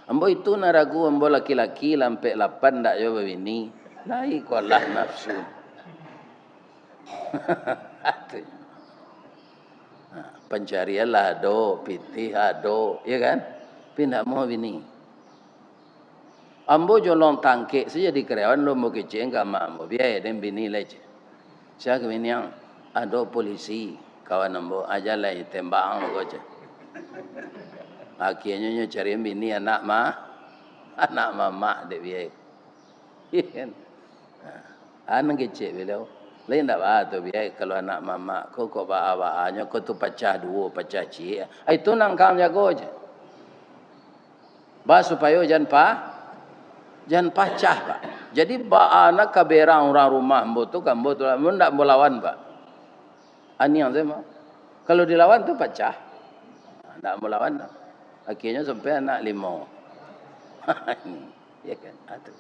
Ambo itu naragu ambo laki-laki lampe lapan ndak yo bini. Lai kolah nafsu. Pencarian lah ado, pitih ado, ya kan? Tapi ndak mau bini. Ambo jolong tangke saja di karyawan lo mau kecil enggak mau biaya dan bini lagi. Saya ke bini yang ado polisi kawan ambo aja lah tembak ambo aja. Akhirnya cari bini anak mama dek biaya. Anak kecil beliau. Lain tak bah tu biaya kalau anak mama kau bawa-bawanya kau tu pecah dua pecah cie. Itu nangkang jago aja. Bah supaya jangan pecah pak. Jadi anak kaberang orang rumah mbo tu kambo tu ndak mau lawan pak. Ani yang saya mau. Kalau dilawan tu pecah. Ndak mau lawan. Akhirnya sampai anak 5. Ya kan? Atuh.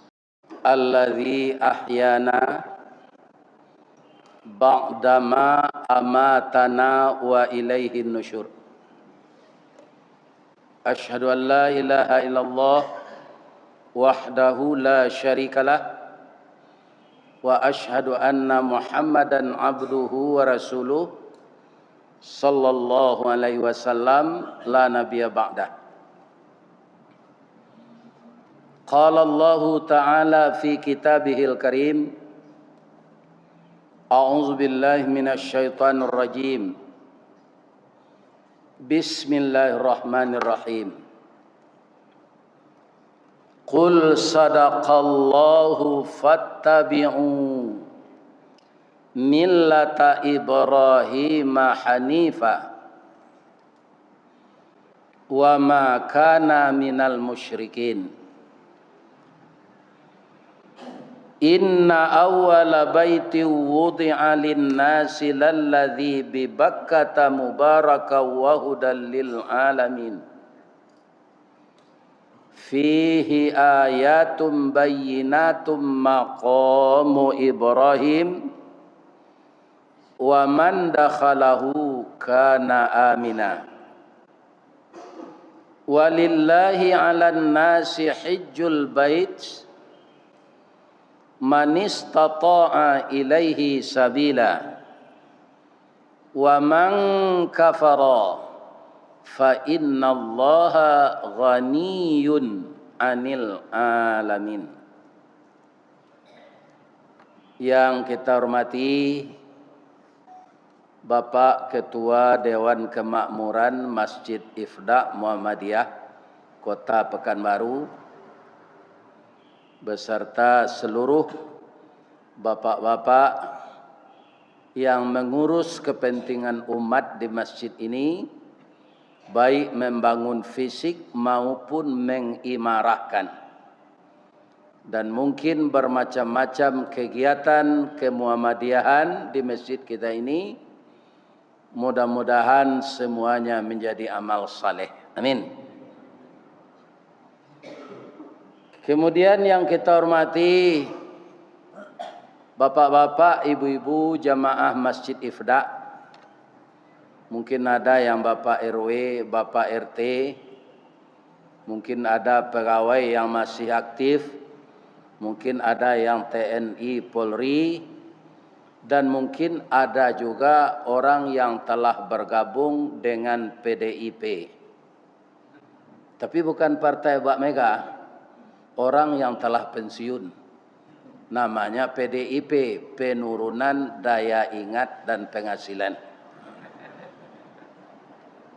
Allazi ahyana ba'dama amatana wa ilaihin nusyur. Asyhadu an la ilaha illallah wahdahu la syarikalah wa asyhadu anna Muhammadan abduhu wa rasuluh sallallahu alaihi wasallam la nabiyya ba'dah. Qala Allah Ta'ala fi kitabihil karim A'udzu billahi minasy syaithanir rajim. Bismillahirrahmanirrahim. Qul sadaqallahu fattabi'u millata Ibrahim hanifa wa ma kana minal musyrikin. Inna awwala baiti wudi'a lin-nasi lalladzi bi Bakkata mubaraka wa hudal lil alamin. Fihi ayatum bayyinatum maqamu Ibrahim wa man dakhalahu kana amina. Walillahi 'alan nasi hajjul bait man istata'a ilaihi sabila wa man kafara fa innallaha ghaniyun 'anil alamin. Yang kita hormati Bapak Ketua Dewan Kemakmuran Masjid Ifda Muhammadiyah Kota Pekanbaru beserta seluruh bapak-bapak yang mengurus kepentingan umat di masjid ini, baik membangun fisik maupun mengimarahkan, dan mungkin bermacam-macam kegiatan kemuhammadiyahan di masjid kita ini. Mudah-mudahan semuanya menjadi amal saleh. Amin. Kemudian yang kita hormati bapak-bapak, ibu-ibu jamaah Masjid Ifda. Mungkin ada yang Bapak RW, Bapak RT. Mungkin ada pegawai yang masih aktif. Mungkin ada yang TNI, Polri. Dan mungkin ada juga orang yang telah bergabung dengan PDIP. Tapi bukan partai Mbak Mega. Orang yang telah pensiun, namanya PDIP, Penurunan Daya Ingat dan Penghasilan.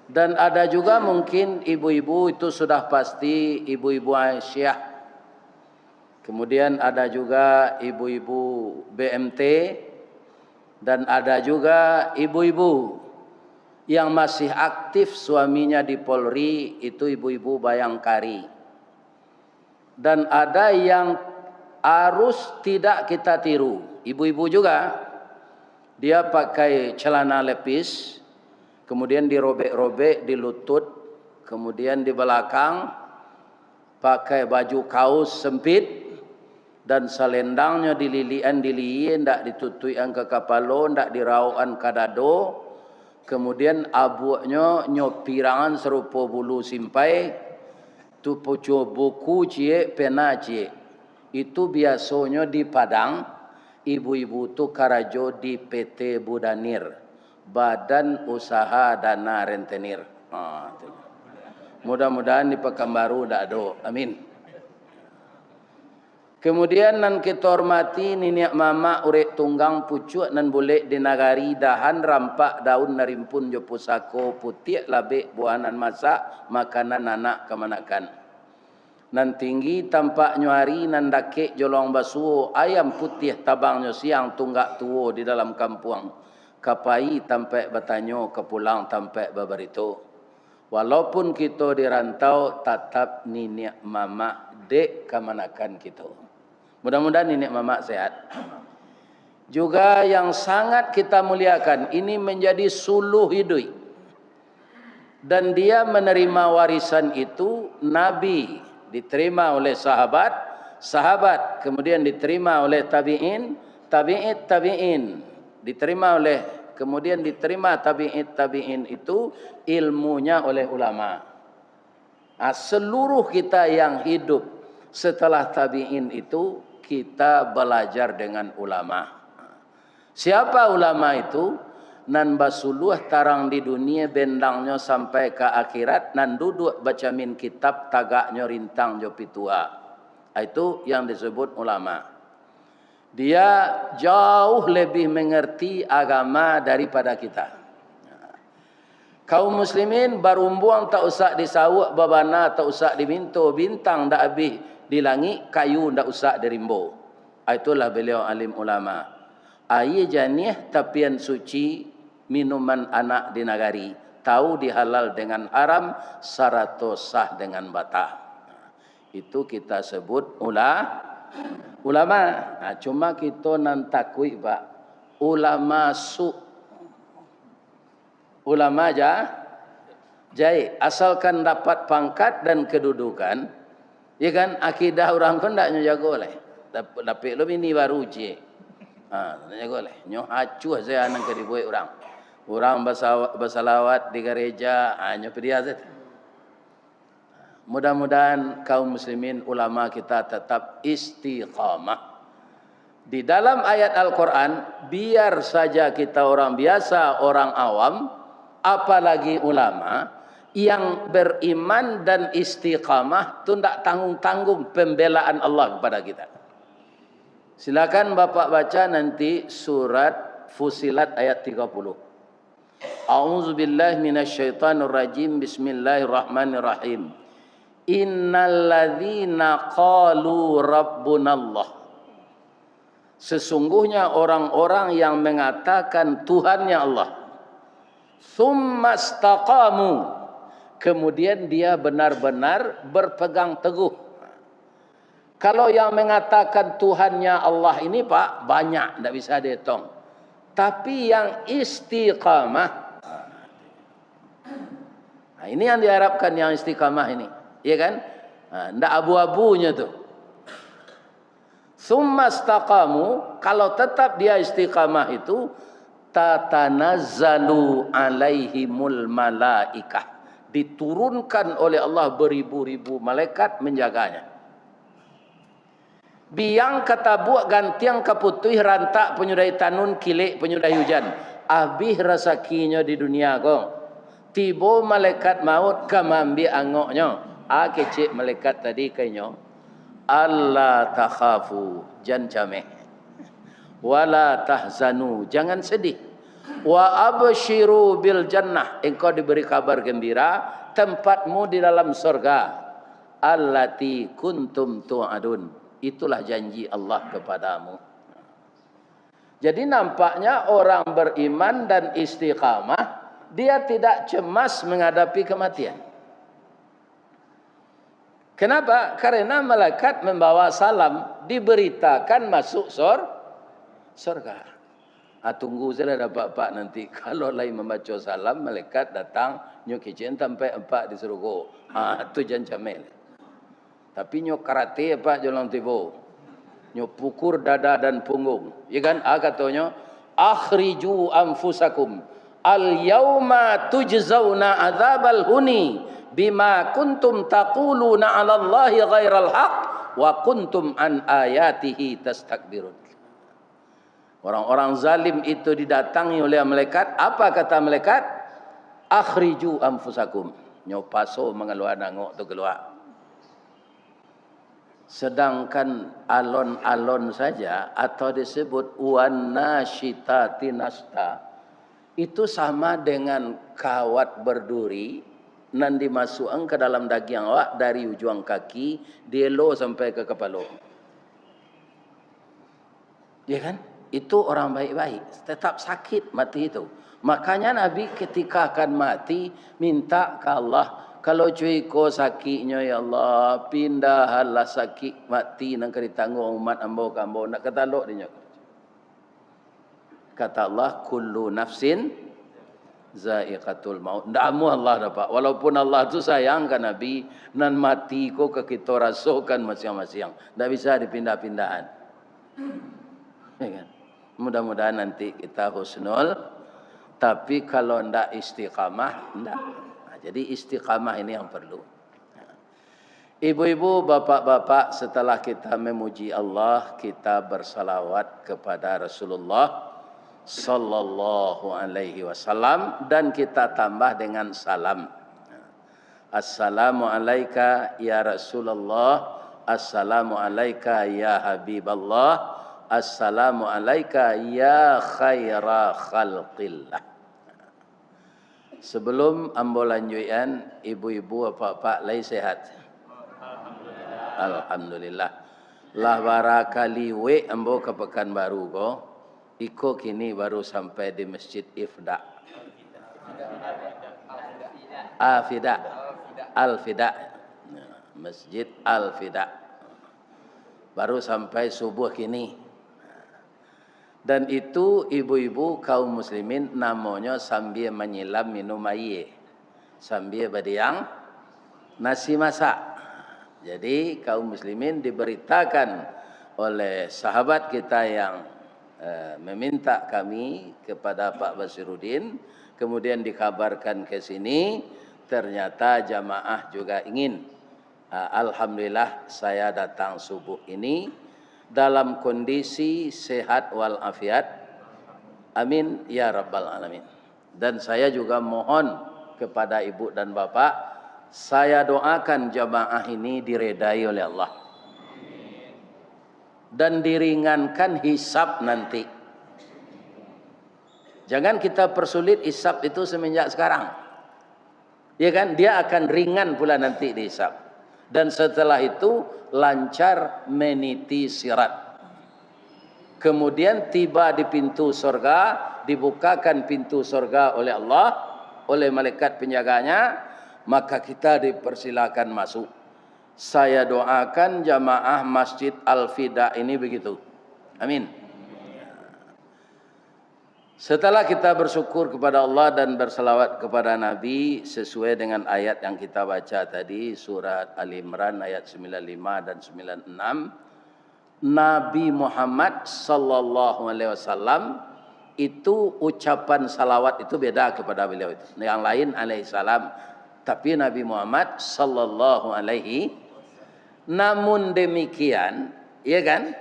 Dan ada juga mungkin ibu-ibu, itu sudah pasti ibu-ibu Aisyah. Kemudian ada juga ibu-ibu BMT, dan ada juga ibu-ibu yang masih aktif suaminya di Polri, itu ibu-ibu Bayangkari. Dan ada yang harus tidak kita tiru. Ibu-ibu juga, dia pakai celana lepis, kemudian dirobek-robek di lutut, kemudian di belakang pakai baju kaos sempit, dan selendangnya dililian ndak ditutuian ke kepala, ndak dirauan ke dado. Kemudian abunya nyopirangan serupa bulu simpai. Tu pucuk buku cie, pena cie. Itu biasanya di Padang, ibu-ibu tu karajo di PT Budanir, Badan Usaha Dana Rentenir. Mudah-mudahan di Pekanbaru dak ada. Amin. Kemudian nan kita hormati niniak mama urek tunggang pucuk nan boleh di nagari dahan rampak daun narimpun jo pusako putih labek buanan masak makanan anak kemanakan. Nan tinggi tampak nyuari nan dakek jolong basuo ayam putih tabangnya siang tunggak tuo di dalam kampung. Kapai tampak bertanyo ke pulang tampak beberito. Walaupun kita dirantau tetap niniak mama dek kemanakan kita. Mudah-mudahan niniak mama sehat. Juga yang sangat kita muliakan ini menjadi suluh hidup. Dan dia menerima warisan itu Nabi diterima oleh sahabat, kemudian diterima oleh tabi'in, tabi'in, kemudian diterima tabi'in itu ilmunya oleh ulama. Seluruh kita yang hidup setelah tabi'in itu kita belajar dengan ulama. Siapa ulama itu? Nan basuluh tarang di dunia bendangnya sampai ke akhirat, nan duduk baca min kitab tagaknya rintang jo pitua. Itu yang disebut ulama. Dia jauh lebih mengerti agama daripada kita. Kaum muslimin barumbuang tak usah disawuk babana, tak usah diminto bintang dak habis di langit, kayu dak usah dirimbo. Itulah beliau alim ulama. Aye janih tapian suci minuman anak di nagari, tahu dihalal dengan haram, sarato sah dengan batah. Itu kita sebut ulama. Nah, cuma kita nan takui pak, ulama ulama jai asalkan dapat pangkat dan kedudukan, ya kan akidah orang pun tak jago oleh. Tapi lo ini baru je. Jago oleh. Nyo acuh saya nang kedibuai orang. Orang bersalawat di gereja hanya periazat. Mudah-mudahan kaum muslimin ulama kita tetap istiqamah. Di dalam ayat Al-Quran, biar saja kita orang biasa, orang awam, apalagi ulama, yang beriman dan istiqamah, itu tidak tanggung-tanggung pembelaan Allah kepada kita. Silakan Bapak baca nanti surat Fusilat ayat 30. A'udzu billahi minasyaitonir rajim. Bismillahirrahmanirrahim. Innalladzina qalu rabbunallah. Sesungguhnya orang-orang yang mengatakan Tuhannya Allah. Tsumma istaqamu. Kemudian dia benar-benar berpegang teguh. Kalau yang mengatakan Tuhannya Allah ini Pak banyak, tidak bisa dihitung. Tapi yang istiqamah, nah ini yang diharapkan yang istiqamah ini, ya kan? Tidak abu-abunya tuh. Tsumma istaqamu, kalau tetap dia istiqamah itu, tatanazzalu alaihimul malaikah, diturunkan oleh Allah beribu-ribu malaikat menjaganya. Biang kata buat gantiang kaputih rantak penyudai tanun kilik penyudai hujan. Abih rezekinya di dunia ko. Tibo malaikat maut kamambi angoknya. Kecik malaikat tadi kayaknya. Allah takhafu, jangan cameh. Wala tahzanu, jangan sedih. Wa abshiru bil jannah, engkau diberi kabar gembira tempatmu di dalam surga. Allati kuntum tu'adun. Itulah janji Allah kepadamu. Jadi nampaknya orang beriman dan istiqamah, dia tidak cemas menghadapi kematian. Kenapa? Karena malaikat membawa salam, diberitakan masuk surga. Tunggu saya dapat pak nanti. Kalau lain membaca salam, malaikat datang, nyukijen sampai 4 di surga. Itu jancamel. Tapi nyok karate apa jalan tibo, nyok pukur dada dan punggung, ya kan? Katanya akhriju anfusakum al yauma tujzauna adzabal huni bima kuntum taquluna 'ala Allahi ghairal haq wa kuntum an ayatihi tastakbirun. Orang-orang zalim itu didatangi oleh malaikat. Apa kata malaikat? Akhriju anfusakum. Nyopaso mengeluar nangok tu keluar. Sedangkan alon-alon saja atau disebut wan nasyitati nasta, itu sama dengan kawat berduri nan dimasukkan ke dalam daging awak dari ujung kaki dielo sampai ke kepala. Ya kan? Itu orang baik-baik, tetap sakit mati itu. Makanya Nabi ketika akan mati minta ke Allah, kalau cuy ko sakitnya ya Allah, pindahlah sakit mati nang kari tanggung umat ambo kambo nak ketalok dia. Kata Allah, kullu nafsin zaiqatul maut. Ndamu Allah dapat. Walaupun Allah tu sayang kan Nabi, nan mati ko ke kita rasakan masing-masing. Ndak bisa dipindah-pindahan. Ya kan? Mudah-mudahan nanti kita husnul, tapi kalau ndak istiqamah, ndak. Nah, jadi istiqamah ini yang perlu. Ibu-ibu, bapak-bapak, setelah kita memuji Allah, kita bersalawat kepada Rasulullah sallallahu alaihi wasallam dan kita tambah dengan salam. Assalamu alayka ya Rasulullah, assalamu alayka ya Habiballah, assalamu alayka ya khaira khalqillah. Sebelum ambo lanjutan, ibu-ibu bapak-bapak lai sehat. Alhamdulillah. Lah barakali we ambo ke Pekanbaru ko. Iko kini baru sampai di Masjid Ifda. Al-Fida. Al-Fida. Masjid Al-Fida. Baru sampai subuh kini. Dan itu ibu-ibu kaum muslimin namanya sambil menyilam minum air. Sambil berdiam nasi masak. Jadi kaum muslimin diberitakan oleh sahabat kita yang meminta kami kepada Pak Basiruddin, kemudian dikabarkan ke sini, ternyata jamaah juga ingin. Alhamdulillah saya datang subuh ini dalam kondisi sehat walafiat. Amin ya rabbal alamin. Dan saya juga mohon kepada ibu dan bapak, saya doakan jamaah ini diredai oleh Allah dan diringankan hisab nanti. Jangan kita persulit hisab itu semenjak sekarang. Ya kan? Dia akan ringan pula nanti dihisab. Dan setelah itu lancar meniti sirat. Kemudian tiba di pintu surga, dibukakan pintu surga oleh Allah, oleh malaikat penjaganya, maka kita dipersilakan masuk. Saya doakan jamaah Masjid Al-Fida ini begitu. Amin. Setelah kita bersyukur kepada Allah dan berselawat kepada Nabi sesuai dengan ayat yang kita baca tadi, surat Ali Imran ayat 95 dan 96, Nabi Muhammad sallallahu alaihi wasallam itu ucapan salawat itu beda kepada beliau itu. Yang lain alaihi salam, tapi Nabi Muhammad sallallahu alaihi. Namun demikian, ya kan?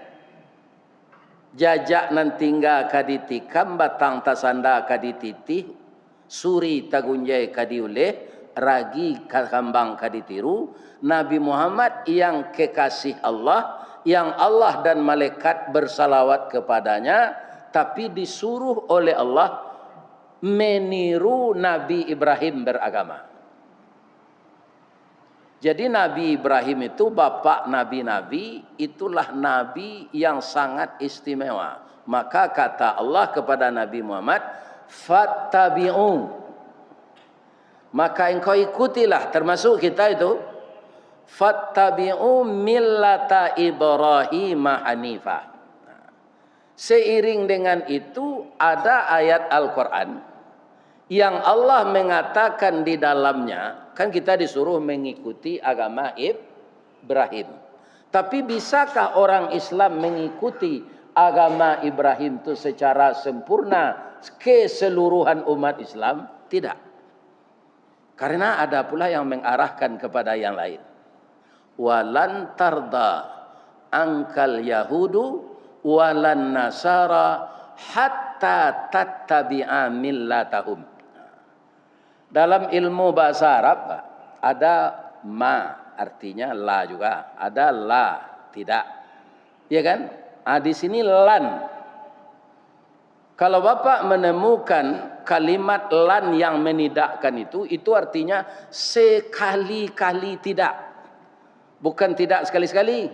Jajak nan tinggal kaditikam, batang tasanda kadititi, suri tagunjai kadiuleh, ragi kambang kaditiru. Nabi Muhammad yang kekasih Allah, yang Allah dan malaikat bersalawat kepadanya, tapi disuruh oleh Allah meniru Nabi Ibrahim beragama. Jadi Nabi Ibrahim itu bapak nabi-nabi, itulah nabi yang sangat istimewa. Maka kata Allah kepada Nabi Muhammad, fattabi'u. Maka engkau ikutilah, termasuk kita itu, fattabi'u millata Ibrahim hanifa. Seiring dengan itu ada ayat Al-Quran yang Allah mengatakan di dalamnya, kan kita disuruh mengikuti agama Ibrahim. Tapi bisakah orang Islam mengikuti agama Ibrahim itu secara sempurna keseluruhan umat Islam? Tidak. Karena ada pula yang mengarahkan kepada yang lain. Walan tarda angkal yahudu walan nasara hatta tattabi'a millatahum. Dalam ilmu bahasa Arab ada ma, artinya la juga. Ada la, tidak. Ya kan? Di sini lan. Kalau Bapak menemukan kalimat lan yang menidakkan itu artinya sekali-kali tidak. Bukan tidak sekali-sekali.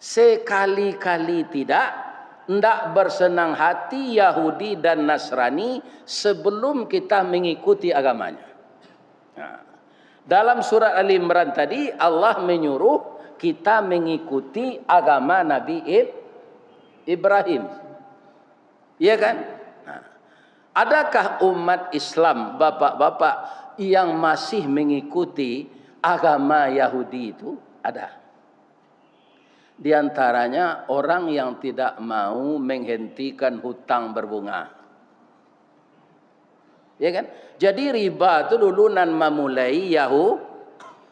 Sekali-kali tidak. Tidak bersenang hati Yahudi dan Nasrani sebelum kita mengikuti agamanya. Nah, dalam surat Ali Imran tadi Allah menyuruh kita mengikuti agama Nabi Ibrahim. Iya kan? Nah, adakah umat Islam, bapak-bapak, yang masih mengikuti agama Yahudi itu? Ada. Di antaranya orang yang tidak mau menghentikan hutang berbunga. Ya kan? Jadi riba itu dulu nan memulai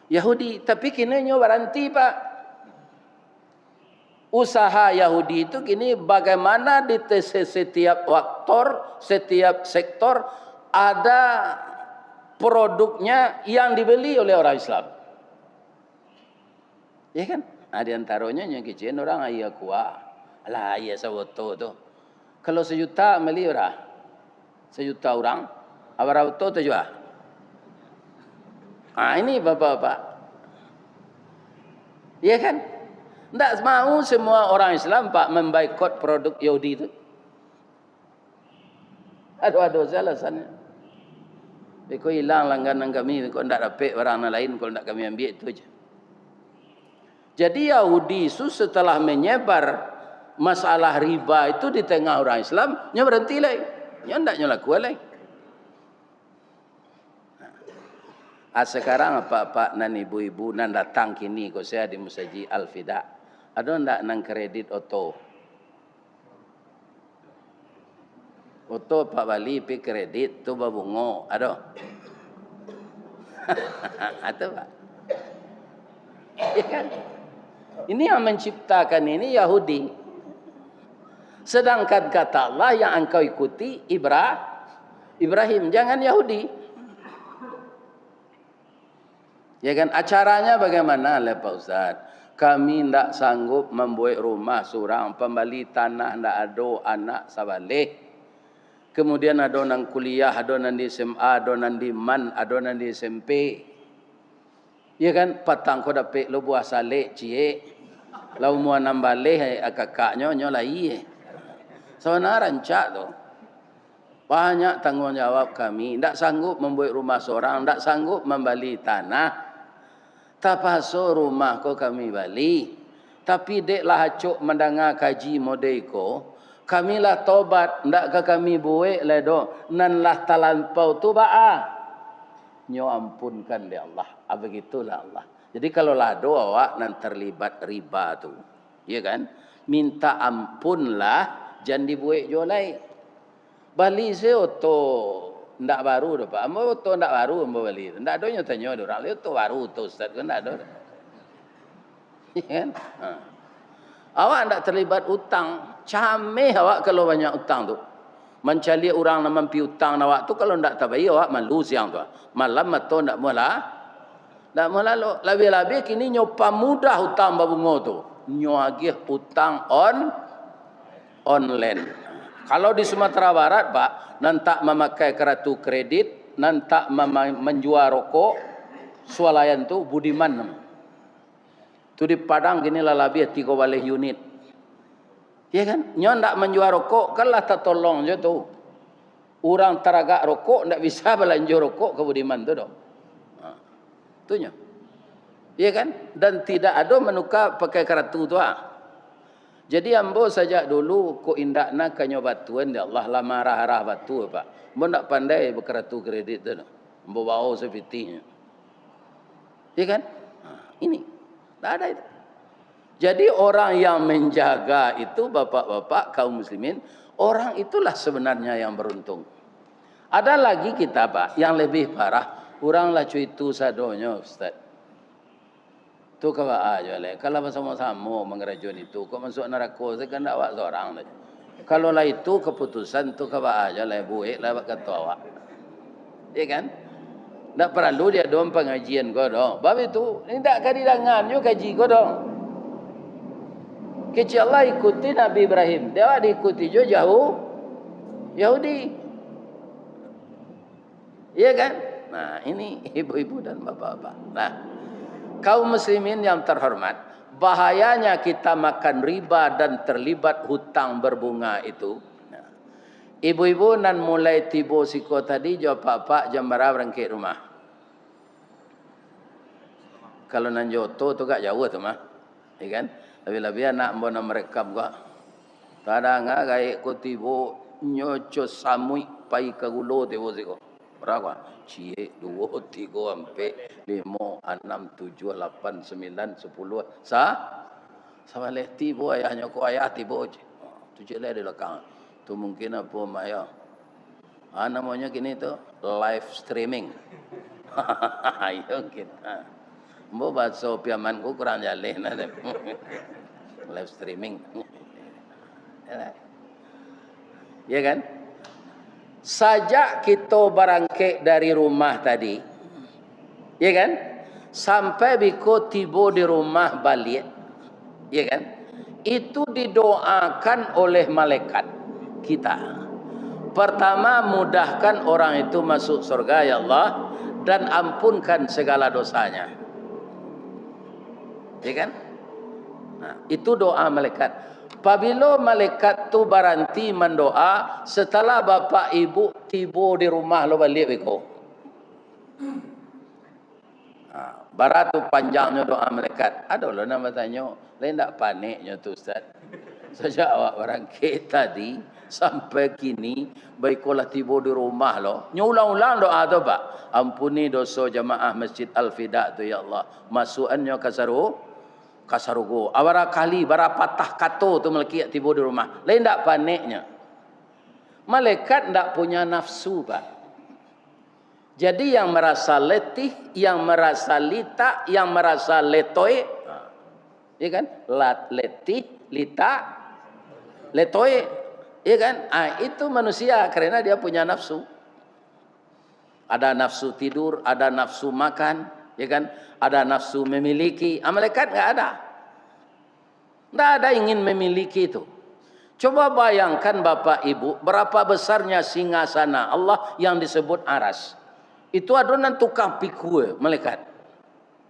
Yahudi, tapi kini nyo berhenti, Pak. Usaha Yahudi itu kini bagaimana di setiap setiap sektor ada produknya yang dibeli oleh orang Islam. Ya kan? Di antaranya yang kecil orang ayah kuah. Alah ayah sawoto tu. Kalau 1 juta beli orang. 1 juta orang. Awal auto tu juga. Ini bapak-bapak. Ya kan? Tak mau semua orang Islam Pak memboikot produk Yahudi itu. Aduh alasannya. Kau hilang langganan kami, kau tak dapat barang lain, kalau tak kami ambil itu aja. Jadi Yahudi itu setelah menyebar masalah riba itu di tengah orang Islam, nya berhenti lagi. Nya ndak lakukan lagi. Sekarang Pak nan ibu-ibu nan datang kini kok saya di Masjid Al-Fida. Ada ndak nang kredit oto? Oto Pak Bali pi kredit tu babungo, ada. Ada Pak. Ya kan? Ini yang menciptakan ini Yahudi. Sedangkan kata Allah yang engkau ikuti Ibrahim, jangan Yahudi. Ya kan, acaranya bagaimana Pak Ustaz? Kami tidak sanggup membuat rumah seorang, pembali tanah tidak ada anak sabalik. Kemudian ada nang kuliah, ada nang di SMA, ada nang di MAN, ada nang di SMP. Ya kan, patang ko dapat lo buah salik cie. Lau mua nambale kakaknya nyolai. Sebenarnya rancak tu. Banyak tanggungjawab kami. Tak sanggup membuat rumah seorang, tak sanggup membeli tanah. Tapaso rumah ko kami bali. Tapi dek lah acuk mendengar kaji modeko. Kamilah tobat, ndak ke kami buat ledo. Nan lah talampau tu ba'a. Nyo ampunkan dia Allah. Begitulah Allah. Jadi kalau lado awak nan terlibat riba tu, ya kan? Minta ampunlah, jangan dibuat jolai. Bali se oto ndak baru dah Pak. Ambo oto ndak baru ambo bali. Ndak ada nyo tanya orang le oto baru tu Ustaz kan ndak ada. Ya kan? Awak ndak terlibat utang. Cameh awak kalau banyak utang tu. Mencari orang nak mampi utang awak tu kalau ndak tabai awak malu siang tu. Malam atau ndak mula. Tak malah lebih-lebih kini nyopa mudah hutang babungo tu. Nyoagih hutang online. Kalau di Sumatera Barat Pak, nantak memakai kartu kredit, nantak menjual rokok, swalayan tu budiman. Tu di Padang kini lah lebih 3 balih unit. Ya kan? Nyo ndak menjual rokok, kan lah tak tolong je tu. Orang teragak rokok ndak bisa belanja rokok ke budiman tu dong. Itunya. Ya kan? Dan tidak ada menukar pakai kartu tu Jadi ambo saja dulu ko indakna kanyo batuan ya Allah lah marah-marah batu Pak. Ambo ndak pandai berkartu kredit tu. Ambo bawa sepitinya. Ya kan? Ini. Tak ada itu. Jadi orang yang menjaga itu bapak-bapak kaum muslimin, orang itulah sebenarnya yang beruntung. Ada lagi kita Pak yang lebih parah. Uranglah cuitu sadonya Ustaz. Tu kawa aja le. Kalau sama-sama mengerajun itu, kok masuk neraka saya kan awak seorang saja. Kalau lah itu keputusan tu kawa aja le buik lah kata awak. Ya kan? Tak perlu dia dong pengajian kau dong. Bab itu, ini tak kadidangan yo kaji kau dong. Kecil Allah ikuti Nabi Ibrahim. Dia diikuti jo jauh Yahudi. Iya kan? Nah, ini ibu-ibu dan bapak-bapak. Nah, kaum muslimin yang terhormat, bahayanya kita makan riba dan terlibat hutang berbunga itu. Nah, ibu-ibu nan mulai tibo siko tadi jawab pak jam berapa berangkat rumah. Kalau nan joto tu gak jauh tu mah. Ya kan? Lebih-lebih anak mbona mereka gak. Kadang gak ko tibo nyoco samui pai kagulo tibo siko. Berapa? Cie, 2, 3, sampai 5, 6, 7, 8, 9, 10. Sama leh tibo ayahnya ko ayah tibo. Tu je leh di belakang. Tu mungkin apa maya. Namanya gini tu live streaming. Ayo kita. Mbo bahasa piaman ku kurang jaleh na. Live streaming. Ya kan? Sajak kita berangkat dari rumah tadi, ya kan, sampai biko tiba di rumah balik, ya kan, itu didoakan oleh malaikat kita. Pertama, mudahkan orang itu masuk surga ya Allah, dan ampunkan segala dosanya, ya kan. Nah, itu doa malaikat. Apabila malaikat tu berhenti mendoa, setelah bapak ibu tiba di rumah lo balik beko. Baratu panjangnya doa malaikat. Ada lo nama tanya, lain tak paniknya tu Ustaz. Sejak awak berangkat tadi sampai kini, baikolah tiba di rumah lo. Nyulang-ulang doa tu pak. Ampuni dosa jamaah Masjid Al-Fida tu ya Allah. Masukannya kasarugo. Awara kali bara patah kato tu melaki tiba di rumah. Lain tak paniknya. Malaikat tak punya nafsu pak. Jadi yang merasa letih, yang merasa lita, yang merasa letoy, ya kan? Letih, lita, letoy, ya kan? Itu manusia karena dia punya nafsu. Ada nafsu tidur, ada nafsu makan, ya kan? Ada nafsu memiliki. Malaikat enggak ada. Enggak ada ingin memiliki itu. Coba bayangkan Bapak Ibu, berapa besarnya singgasana Allah yang disebut aras. Itu adonan tukang pikul malaikat.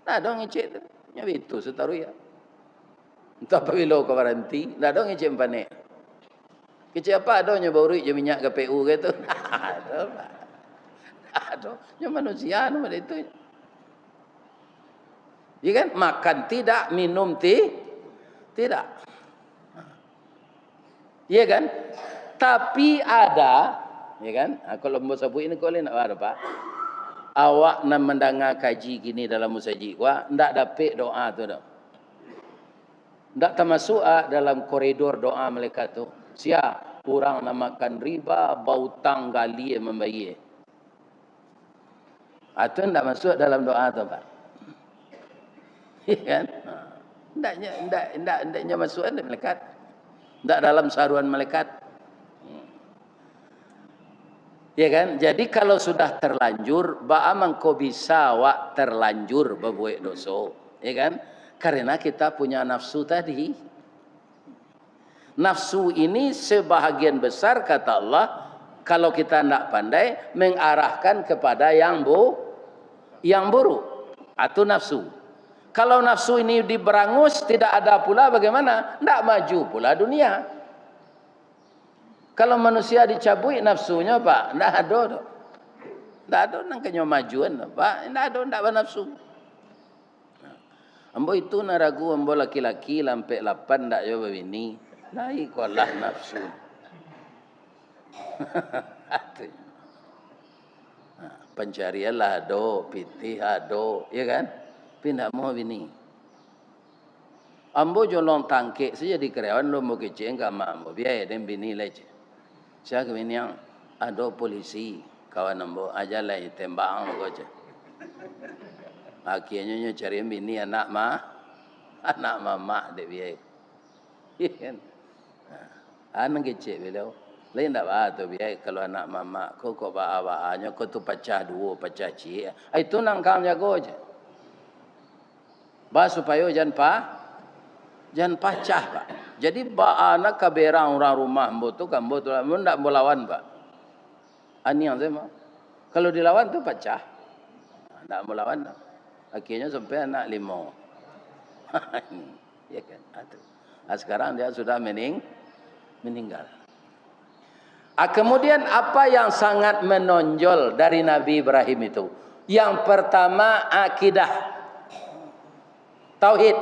Nah, dong ngecek tu. Nya itu setaru ya. Entah apabila kau berhenti, nah dong ngecek panik. Kecek apa adonnya baru je minyak KPU gitu. Aduh, nya manusia nama itu. Ya kan? Makan tidak, minum tidak. Ya kan? Tapi ada, ya kan? Kalau mau sebut ini kau nak ada pak. Awak nak mendengar kaji gini dalam musajid, wah, ndak dapat doa tu dah. Ndak termasuk dalam koridor doa malaikat tu. Siap orang nak makan riba, bau tang gali membayar. Itu ndak masuk dalam doa tu pak. Ya kan? Ndaknya masuk ada malaikat. Ndak dalam saruan malaikat. Ya kan? Jadi kalau sudah terlanjur, ba'amang kau bisa wak terlanjur berbuat dosa. Ya kan? Karena kita punya nafsu tadi. Nafsu ini sebahagian besar kata Allah, kalau kita tidak pandai, mengarahkan kepada yang buruk. Atau nafsu. Kalau nafsu ini diberangus, tidak ada pula bagaimana? Tidak maju pula dunia. Kalau manusia dicabui nafsunya, Pak, tidak ada. Tidak ada nang majuan, Pak. Tidak ada, tidak bernafsu. Ambo itu naragu, ambo laki-laki lampai 8 tidak jawab ini. Naik kolah nafsu. Pencarian lah do, pitih ado, ya kan? Pindah mau bini. Ambo jolong tangke saja di karyawan lo mau kecil enggak mampu biaya dan bini leci. Saya kebini yang ada polisi kawan ambo aja lah tembak ambo aja. Akhirnya nyo cari bini anak mama dek biaya. Kan? Anak kecil beliau. Lain tak bah tu biaya kalau anak mama kau bawa-bawanya kau tu pecah dua, pecah cik. Itu nang kau jago je. Bah supaya jangan pecah pak. Jadi bah anak kaberang orang rumah mbo tu kan mbo tu ndak melawan pak. Ani yang saya mau. Kalau dilawan tu pecah. Ndak melawan. Akhirnya sampai anak 5. Ya kan? Sekarang dia sudah meninggal. Kemudian apa yang sangat menonjol dari Nabi Ibrahim itu? Yang pertama akidah. Tauhid.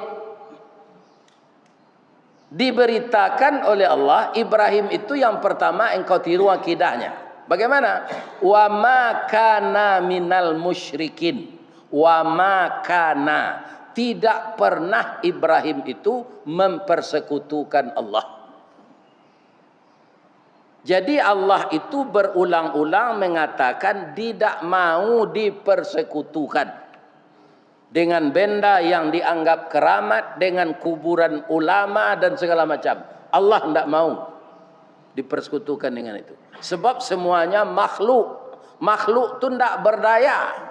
Diberitakan oleh Allah, Ibrahim itu yang pertama engkau tiru akidahnya. Bagaimana? Wa ma kana minal musyrikin. Wa ma kana, tidak pernah Ibrahim itu mempersekutukan Allah. Jadi Allah itu berulang-ulang mengatakan tidak mau dipersekutukan dengan benda yang dianggap keramat, dengan kuburan ulama dan segala macam. Allah tidak mau dipersekutukan dengan itu. Sebab semuanya makhluk. Makhluk itu tidak berdaya.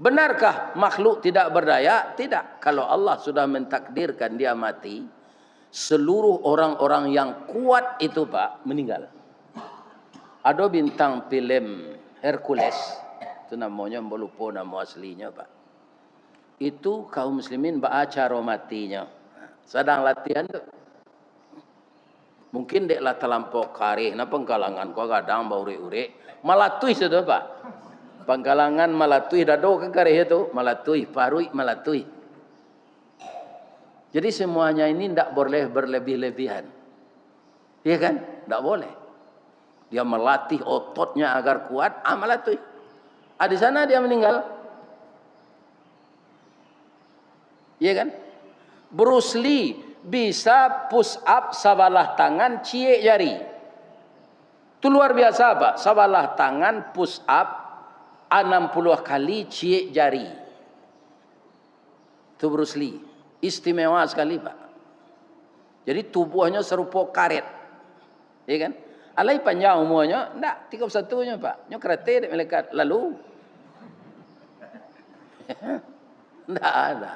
Benarkah makhluk tidak berdaya? Tidak. Kalau Allah sudah mentakdirkan dia mati, seluruh orang-orang yang kuat itu pak meninggal. Ada bintang film Hercules, itu namanya lupa nama aslinya pak. Itu kaum muslimin baca matinya. Sedang latihan tu. Mungkin deklah terlampau karih, na pengkalangan kau kadang bau urek-urek, malatui sudah pak. Pangkalangan malatui dado ke karih itu, malatui parui malatui. Jadi semuanya ini tidak boleh berlebih-lebihan. Iya kan? Tidak boleh. Dia melatih ototnya agar kuat, malatui. Di sana dia meninggal. Iya kan? Bruce Lee bisa push up sebelah tangan cie jari. Itu luar biasa pak. Sebelah tangan push up 60 kali cie jari. Itu Bruce Lee. Istimewa sekali pak. Jadi tubuhnya serupa karet. Ya kan? Alai panjang umurnya, enggak, 31-nya pak. Nya kereta dek melekat lalu. Enggak ada.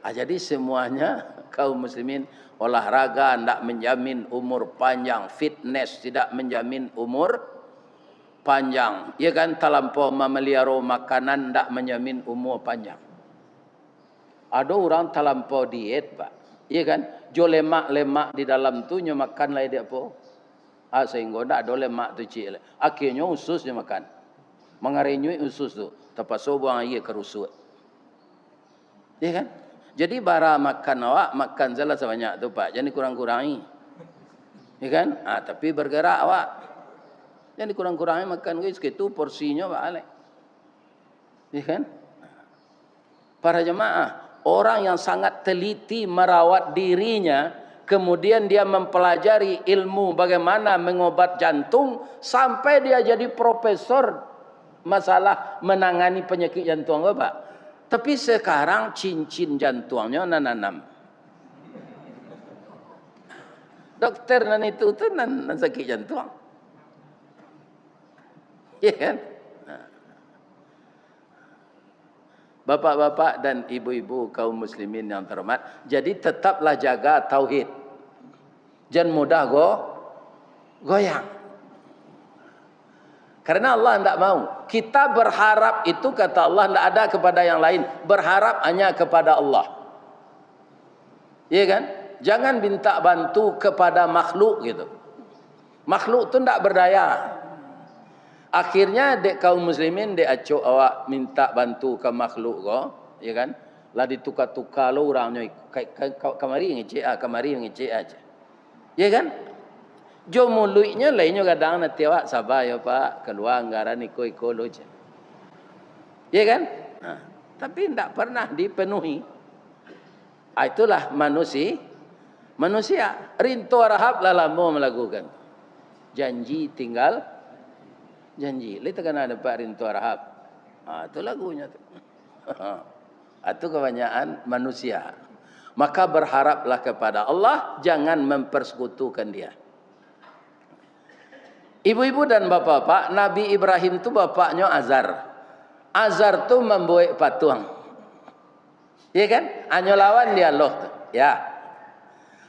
Jadi semuanya kaum muslimin olahraga enggak menjamin umur panjang, fitness tidak menjamin umur panjang. Ya kan, terlampau memelihara makanan enggak menjamin umur panjang. Ada orang terlampau diet pak. Ya kan, jo lemak-lemak di dalam tu nyo makan lai dia apa? Sehingga enggak ada lemak tu cik. Akhirnya usus dia makan. Mengarenyui usus tu. Terpaksa buang air kerusut. Ya kan? Jadi bara makan awak, makan salah sebanyak tu pak. Jangan kurang-kurangi. Ya kan? Tapi bergerak awak. Jangan kurang-kurangi makan guys. Itu porsinya pak alek. Ya kan? Para jemaah, orang yang sangat teliti merawat dirinya, kemudian dia mempelajari ilmu bagaimana mengobat jantung, sampai dia jadi profesor masalah menangani penyakit jantung pak. Tapi sekarang cincin jantungnya nanam. Dokter nan itu tu nan sakit jantung. Ya kan? Bapak-bapak dan ibu-ibu kaum muslimin yang terhormat, jadi tetaplah jaga tauhid. Jangan mudah goyang. Karena Allah tidak mau. Kita berharap itu kata Allah tidak ada kepada yang lain. Berharap hanya kepada Allah. Iya kan? Jangan minta bantu kepada makhluk gitu. Makhluk itu tidak berdaya. Akhirnya dek kaum muslimin dek acok awak minta bantu ke makhluk ko, ya kan? Lah ditukar-tukar lo orangnya kamari ngecek aja. Ya kan? Jo mulutnya lainnya kadang nanti awak sabar ya pak, keluar anggaran iko lo je. Ya kan? Tapi tidak pernah dipenuhi. Itulah manusia. Rinto Rahab lah lama melakukan. Janji tinggal janji. Lihat kan ada Pak Rinto Rahab. Itu lagunya tu. Itu kebanyakan manusia. Maka berharaplah kepada Allah, jangan mempersekutukan dia. Ibu-ibu dan bapak-bapak, Nabi Ibrahim tu bapaknya Azar. Azar tu membuat patung. Ya kan? Hanya lawan dialog tu. Ya.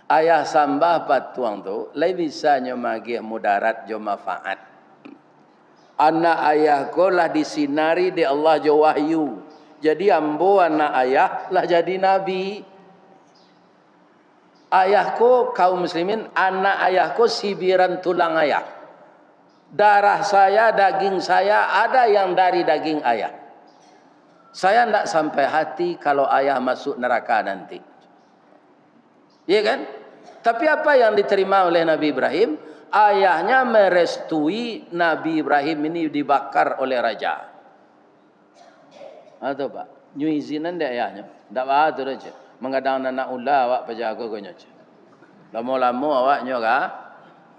Ayah sambah patung tu, lai bisa nyomagih mudarat jo manfaat. Anak ayahku lah disinari di Allah jo wahyu. Jadi ambo anak ayah lah jadi nabi. Ayahku kaum muslimin, anak ayahku sibiran tulang ayah. Darah saya, daging saya ada yang dari daging ayah. Saya tidak sampai hati kalau ayah masuk neraka nanti. Iya kan? Tapi apa yang diterima oleh Nabi Ibrahim? Ayahnya merestui Nabi Ibrahim ini dibakar oleh raja. Atau Pak? Nyu izinan dia ayahnya. Tak apa tu saja. Mengadang anak ulah awak penjaga konya. Lama-lama awak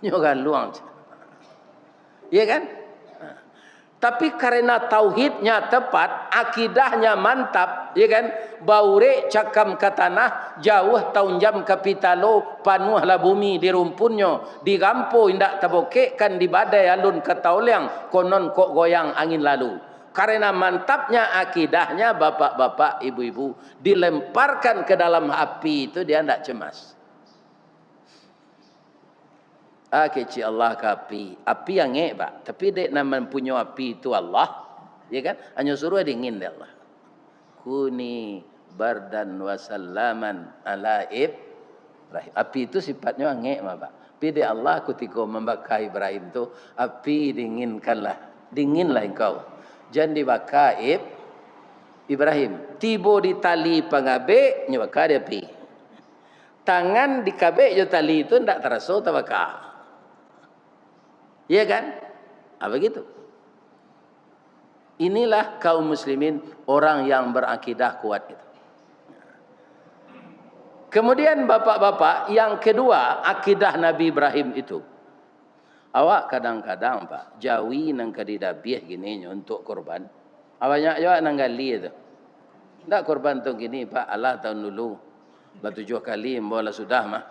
nyoga luang. Iya kan? Tapi karena tauhidnya tepat, akidahnya mantap, ya kan? Baure cakam ke tanah, jauh tahun jam ke pitalo, panuhlah bumi di rumpunnya, di gampo indak tabokek kan di badai alun ke tauliang, konon kok goyang angin lalu. Karena mantapnya akidahnya, bapak-bapak, ibu-ibu, dilemparkan ke dalam api itu dia tidak cemas. Kecil Allah ke api yang Pak. Tapi dia nama punya api itu Allah, ya kan? Hanya suruh dingin dia Allah. Kuni bardan wasallaman ala Ibrahim. Api itu sifatnya angin Pak. Tapi dia Allah ketika membakar Ibrahim itu, api dinginlah engkau. Jangan dibakar Ibrahim. Tibo di tali pengabe nyebakar dia api. Tangan di kabe jo tali itu tidak terasa terbakar. Iya kan? Apa gitu? Inilah kaum muslimin, orang yang berakidah kuat itu. Kemudian bapak-bapak, yang kedua, akidah Nabi Ibrahim itu. Awak kadang-kadang Pak, jawi nang kadidabiah gini untuk korban. Awaknya awak nang gali itu. Ndak korban tu gini Pak, Allah tahun dulu. 7 kali mbola sudah mah.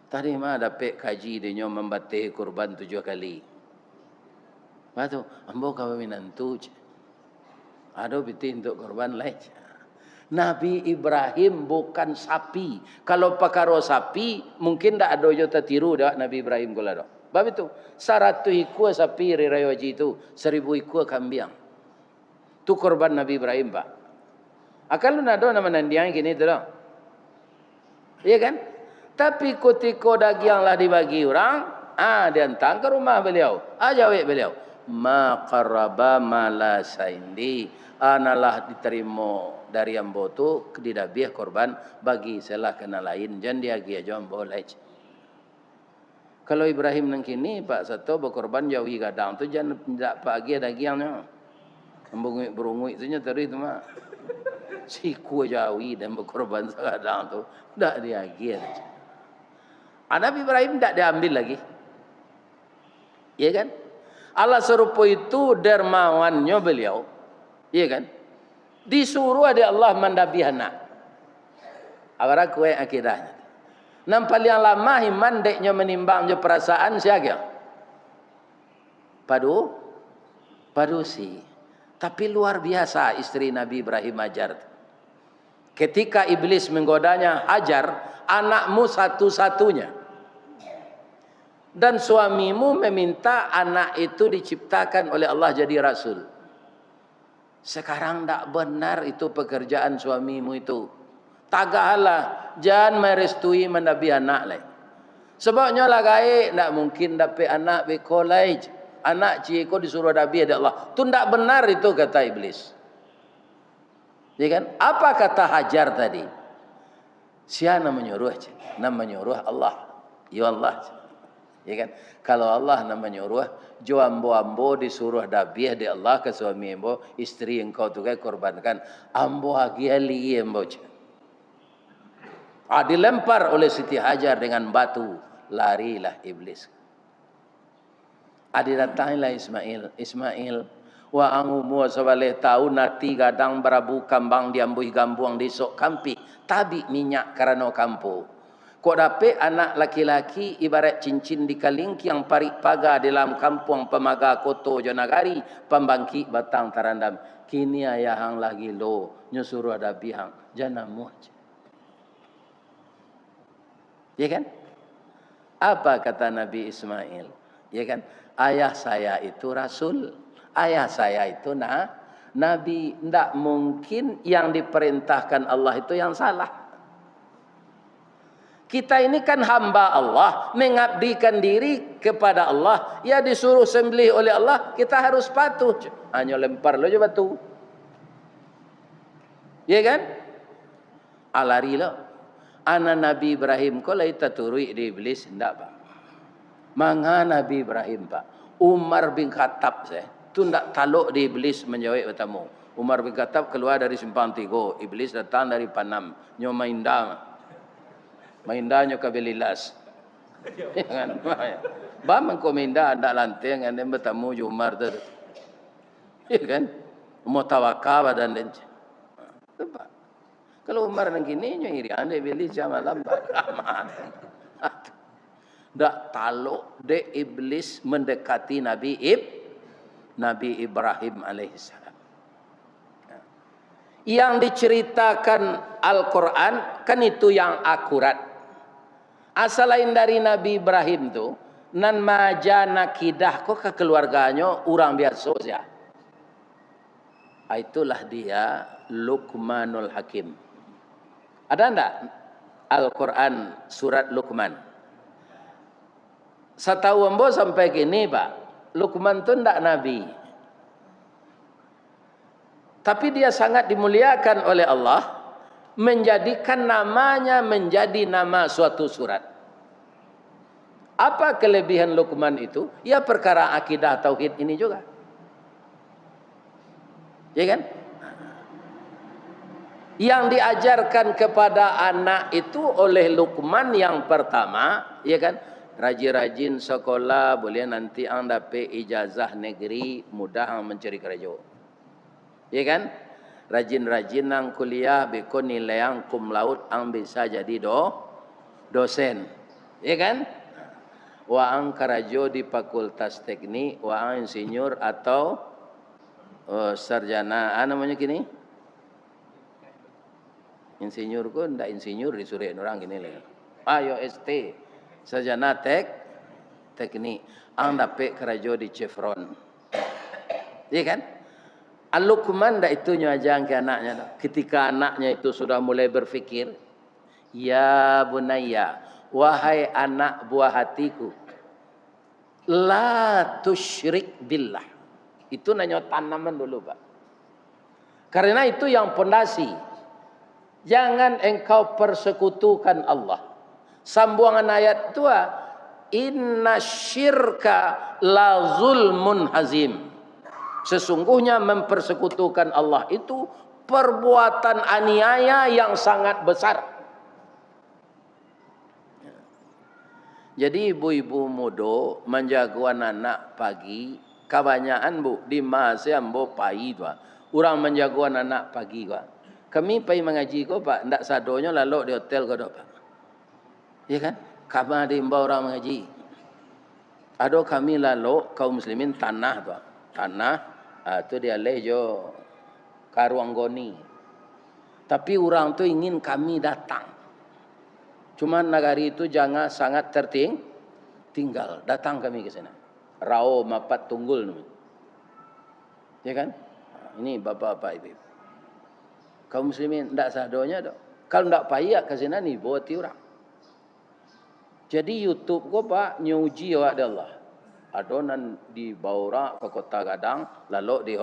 Tadi mah dapat kaji dia membatih kurban 7 kali. Batu, ambo kau minantu. Ada bitin untuk kurban lain. Nabi Ibrahim bukan sapi. Kalau pakaro sapi, mungkin tak ada jota tiru dah Nabi Ibrahim kula dah. Bab itu 100 ekor sapi raya haji itu, 1000 ekor kambing. Tu kurban Nabi Ibrahim Pak. Akal lu nado nama nandiang gini tu dah. Iya kan? Tapi ketika daginglah dibagi orang, dia hantar ke rumah beliau. Jawab beliau, ma qaraba mala saindi, analah diterima dari ambo tu didabiah korban bagi salah kena lain, jangan dia gia ambo boleh. Kalau Ibrahim nang kini Pak satu berkorban jauhi gadang tu jangan tidak pagi dagingnya. Ambungui berungui tu nya tadi tu mah. Si ku jauhi dan berkorban gadang tu dak dia gia. Nabi Ibrahim tidak diambil lagi. Iya kan? Allah serupa itu dermawannya beliau. Iya kan? Disuruh ada Allah mendabi anak. Awara kue akidahnya. Nampak yang lama iman deknya menimbang je perasaan siaga. Padu si. Tapi luar biasa istri Nabi Ibrahim Hajar. Ketika iblis menggodanya, Hajar, anakmu satu-satunya. Dan suamimu meminta anak itu diciptakan oleh Allah jadi rasul. Sekarang tak benar itu pekerjaan suamimu itu. Tagahlah, jangan merestui menabi anak lain. Sebabnya lah gaik, tak mungkin dapat anak bekolai. Anak ciko disuruh nabi ada Allah. Itu tak benar itu kata iblis. Ya kan? Apa kata Hajar tadi? Siapa menyuruh? Nama menyuruh Allah. Ya Allah. Ya kan? Kalau Allah nama menyuruh, jo ambo disuruh dabiah di Allah ke suami ambo, istri engkau tu kai korbankan, ambo hagiali ambo. Dilempar oleh Siti Hajar dengan batu, larilah iblis. Datanglah Ismail. Wa angumu sabaleh tahu nati gadang berabu kambang diambuh gambuang disok kampi. Tabi minyak karena kampu. Kok dapet anak laki-laki ibarat cincin di kalingki yang parik paga dalam kampung pemaga koto jonagari pembangki batang tarandam. Kini ayah hang lagi lo nyusuruh ada bihang janamu aja. Ya kan? Apa kata Nabi Ismail? Ya kan? Ayah saya itu rasul. Ayah saya itu nabi. Tidak mungkin yang diperintahkan Allah itu yang salah. Kita ini kan hamba Allah, mengabdikan diri kepada Allah. Ya disuruh sembelih oleh Allah, kita harus patuh. Hanya lempar lo je batu. Ya kan? Alari lo. Anak Nabi Ibrahim ko lai taturui di iblis ndak pak. Manga Nabi Ibrahim pak. Umar bin Khattab saya tu ndak taluk di iblis menjawab bertamu. Umar bin Khattab keluar dari simpang tiga, iblis datang dari Panam. Nyo mainda nyo kabelilas. Ya kan? Ba mengkominda ndak lanteng ngane bertamu Umar tu. Ya kan? Mau tawakal badan den. Pak. Kalau Umar nang gini nyo iri ande beli jam lambat aman. Dak taluk de iblis mendekati Nabi Ibrahim alaihissalam. Yang diceritakan Al-Quran kan itu yang akurat. Asal lain dari Nabi Ibrahim tu nan maja nakidah kok ke keluarganya orang biasa saja. Itulah dia Luqmanul Hakim. Ada enggak Al-Quran surat Luqman? Setahu ambo sampai kini pak, Luqman itu enggak nabi. Tapi dia sangat dimuliakan oleh Allah, menjadikan namanya menjadi nama suatu surat. Apa kelebihan Luqman itu? Ya perkara akidah tauhid ini juga. Ya kan? Yang diajarkan kepada anak itu oleh Luqman yang pertama, ya kan? Rajin-rajin sekolah, boleh nanti ang dapat ijazah negeri, mudah ang mencari kerja. Ya kan? Rajin-rajin ang kuliah, beko nilai ang cum laude, ang bisa jadi dosen. Ya kan? Wa ang karajo di fakultas teknik, wa ang insinyur atau sarjana, namanya gini? Insinyur ko ndak insinyur disuruh orang gini lah. Ayo ST sarjana teknik ang dapat kerja di Chevron. Iya kan? Al-Luqman ndak itu nyajang ke anaknya. Ketika anaknya itu sudah mulai berfikir, ya bunayya, wahai anak buah hatiku, la tusyrik billah. Itu nanya tanaman dulu, Pak. Karena itu yang pondasi. Jangan engkau persekutukan Allah. Sambungan ayat itu, inna syirka la zulmun hazim. Sesungguhnya mempersekutukan Allah itu perbuatan aniaya yang sangat besar. Jadi ibu-ibu muda menjaga anak pagi, kebanyakan bu di masa ambo pagi tu. Orang menjaga anak pagi tu. Kami pergi mengaji ko pak, ndak sadonya lalu di hotel ko pak. Ya kan? Kami diimbau orang mengaji. Ada kami lalu kaum muslimin tanah pak. Tanah itu dia lejo karuanggoni. Tapi orang tu ingin kami datang. Cuma negari itu jangan sangat tinggal. Datang kami ke sana. Rao mapat tunggul. Ya kan? Ini bapak-bapak ibu. Kaum muslimin tidak sadonya dok. Kalau tidak payah ke sana ni buat orang. Jadi YouTube ko pak nyuji awak Allah. Adonan di Baura ke Kota Gadang, lalu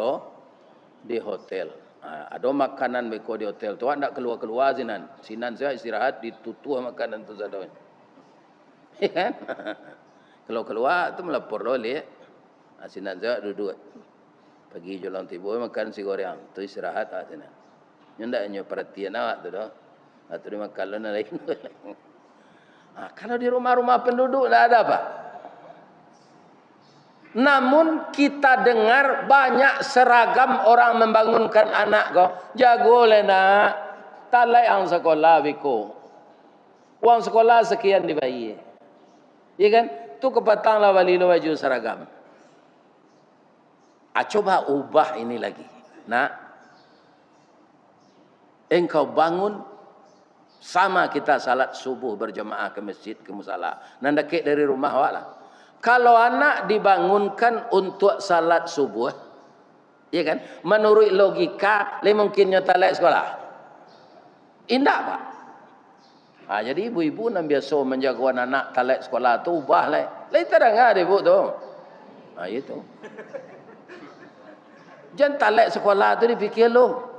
di hotel. Ada makanan beko di hotel tu, tidak keluar sinan. Sinan saya istirahat ditutup makanan tu sadonya. Kalau keluar tu melapor loleh. Sinan saya duduk. Pergi jalan tiba makan si goreng. Tu istirahat sinan. Ndak hanya perhatian awak tu dah. Atau makan lain. Kalau di rumah-rumah penduduk tak ada apa. Namun kita dengar banyak seragam orang membangunkan anak kau. Jago le nak. Talai ang sekolah biko. Uang sekolah sekian dibayar. Ya kan? Tu kepatang lah wali lo baju seragam. Coba ubah ini lagi. Nak. Engkau bangun sama kita salat subuh berjemaah ke masjid ke musala. Nandakik dari rumah awak lah. Kalau anak dibangunkan untuk salat subuh, ya kan? Menurut logika, mungkinnya talak sekolah. Indah pak. Jadi ibu-ibu yang biasa menjaga anak talak sekolah tu ubah lah. Lain terang ada ibu tu. Itu. Jangan talak sekolah tu dipikir lo.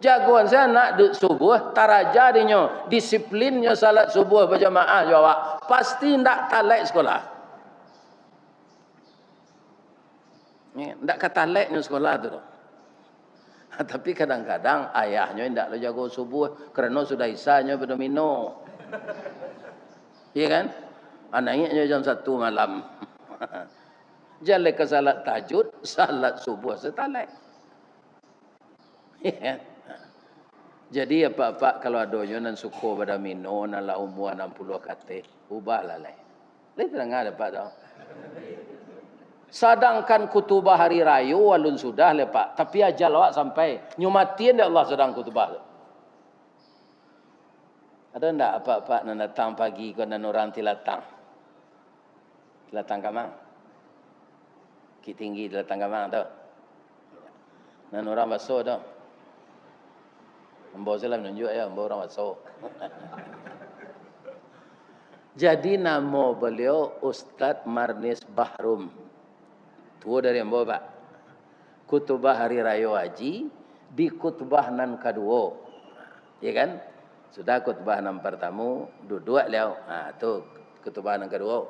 Jagoan saya anak subuh, taraja dinyo, disiplinnya salat subuh berjamaah jawab. Pasti ndak talak sekolah. Ndak kata leknya sekolah tu. Tapi kadang-kadang ayahnya ndak lo jago subuh kerana sudah isanya berdomino. Iya kan? Anaknya jam 1 malam. Jalan ke salat tahajud, salat subuh setalek. Ya. Jadi apa-apa kalau adonyo nan suko pada mino nan la umur 60 kate, ubahlah le. Le terang ada pak dah. Sedangkan kutubah hari raya walun sudah lepak, tapi ajal awak sampai nyumatin dia Allah sedang kutubah. Ada ndak apa-apa nan datang pagi ko nan orang tilatang. Tilatang kamang. Ki tinggi tilatang kamang tu. Nan orang baso tu. Ambo salam nunjuk ya, ambo orang baso. Jadi nama beliau Ustaz Marnis Bahrum. Tua dari ambo pak. Kutubah hari raya haji di kutubah nan kedua. Ya kan? Sudah kutubah nan pertama duduk leo. Tu kutubah nan kedua.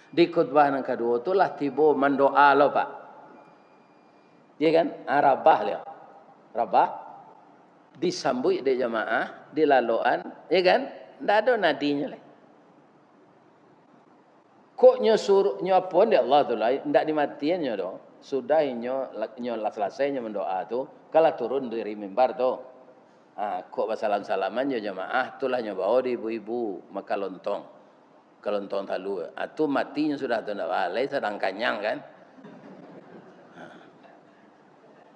Di kutubah nan kedua tu lah tiba mendoa lo pak. Ya kan? Rabah leo. Rabah disambut di jamaah, di laluan, ya kan? Ndak ada nadinya leh. Kok nyo suruh nyo apa dia Allah tu lah, ndak dimatian nyo do. Sudah nyo lah selesai nyo mendoa tu, kalau turun dari mimbar tu. Kok salam-salaman nyo jamaah, tulah nyo bawa di ibu-ibu maka lontong. Kelontong talu. Tu matinya sudah tu ndak balai sedang kanyang kan.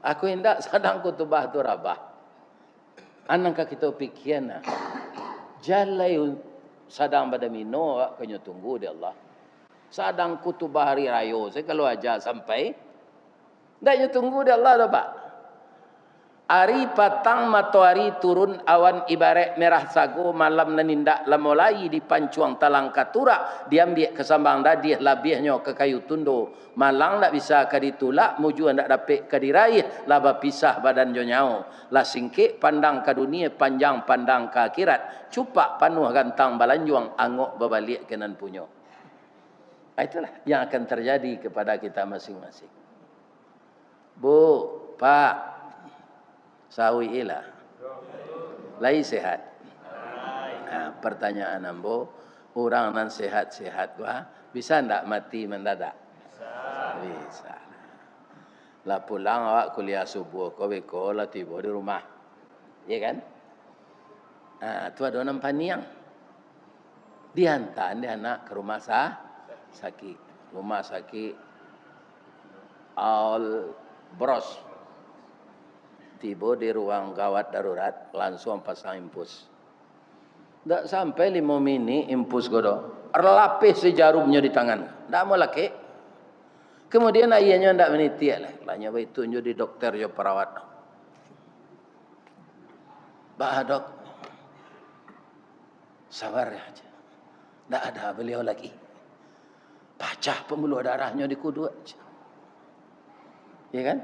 Aku hendak sedang kutubah tu rabah. Anangkah kita pikiran jalai sadang pada mino kenyo tunggu di Allah. Sadang kutubah hari raya saya kalau aja sampai ndak nyo tunggu di Allah dah pak. Hari patang matahari turun awan ibarat merah sago malam nanindak lamolai di pancuang talang katura diambil kesambang dadih labihnya ke kayu tundo malang ndak bisa kaditulak muju ndak dapet kadiraih laba pisah badan jo nyau la singkik pandang ke dunia panjang pandang ke akhirat cupak panuh gantang balanjuang angok babalik kenan punyo. Itulah yang akan terjadi kepada kita masing-masing. Bu, Pak, sawi ilah. Lai sehat. Pertanyaan ambo, orang nan sehat-sehat gua bisa ndak mati mendadak? Bisa. Lah pulang awak kuliah subuh ko beko lah tiba di rumah. Ya kan? Tu ada orang paniang. Dihantar dia anak ke rumah sakit. Rumah sakit Al Bros. Tiba di ruang gawat darurat, langsung pasang impus. Tak sampai 5 minit impus godo. Lapis si jarumnya di tangan. Tak mau laki. Kemudian ayahnya tak menitiak lah. Lanya baik tunjuk di dokter jo perawat. Bah dok, sabar aja. Tak ada beliau lagi. Pecah pembuluh darahnya di kudu aja. Ya kan?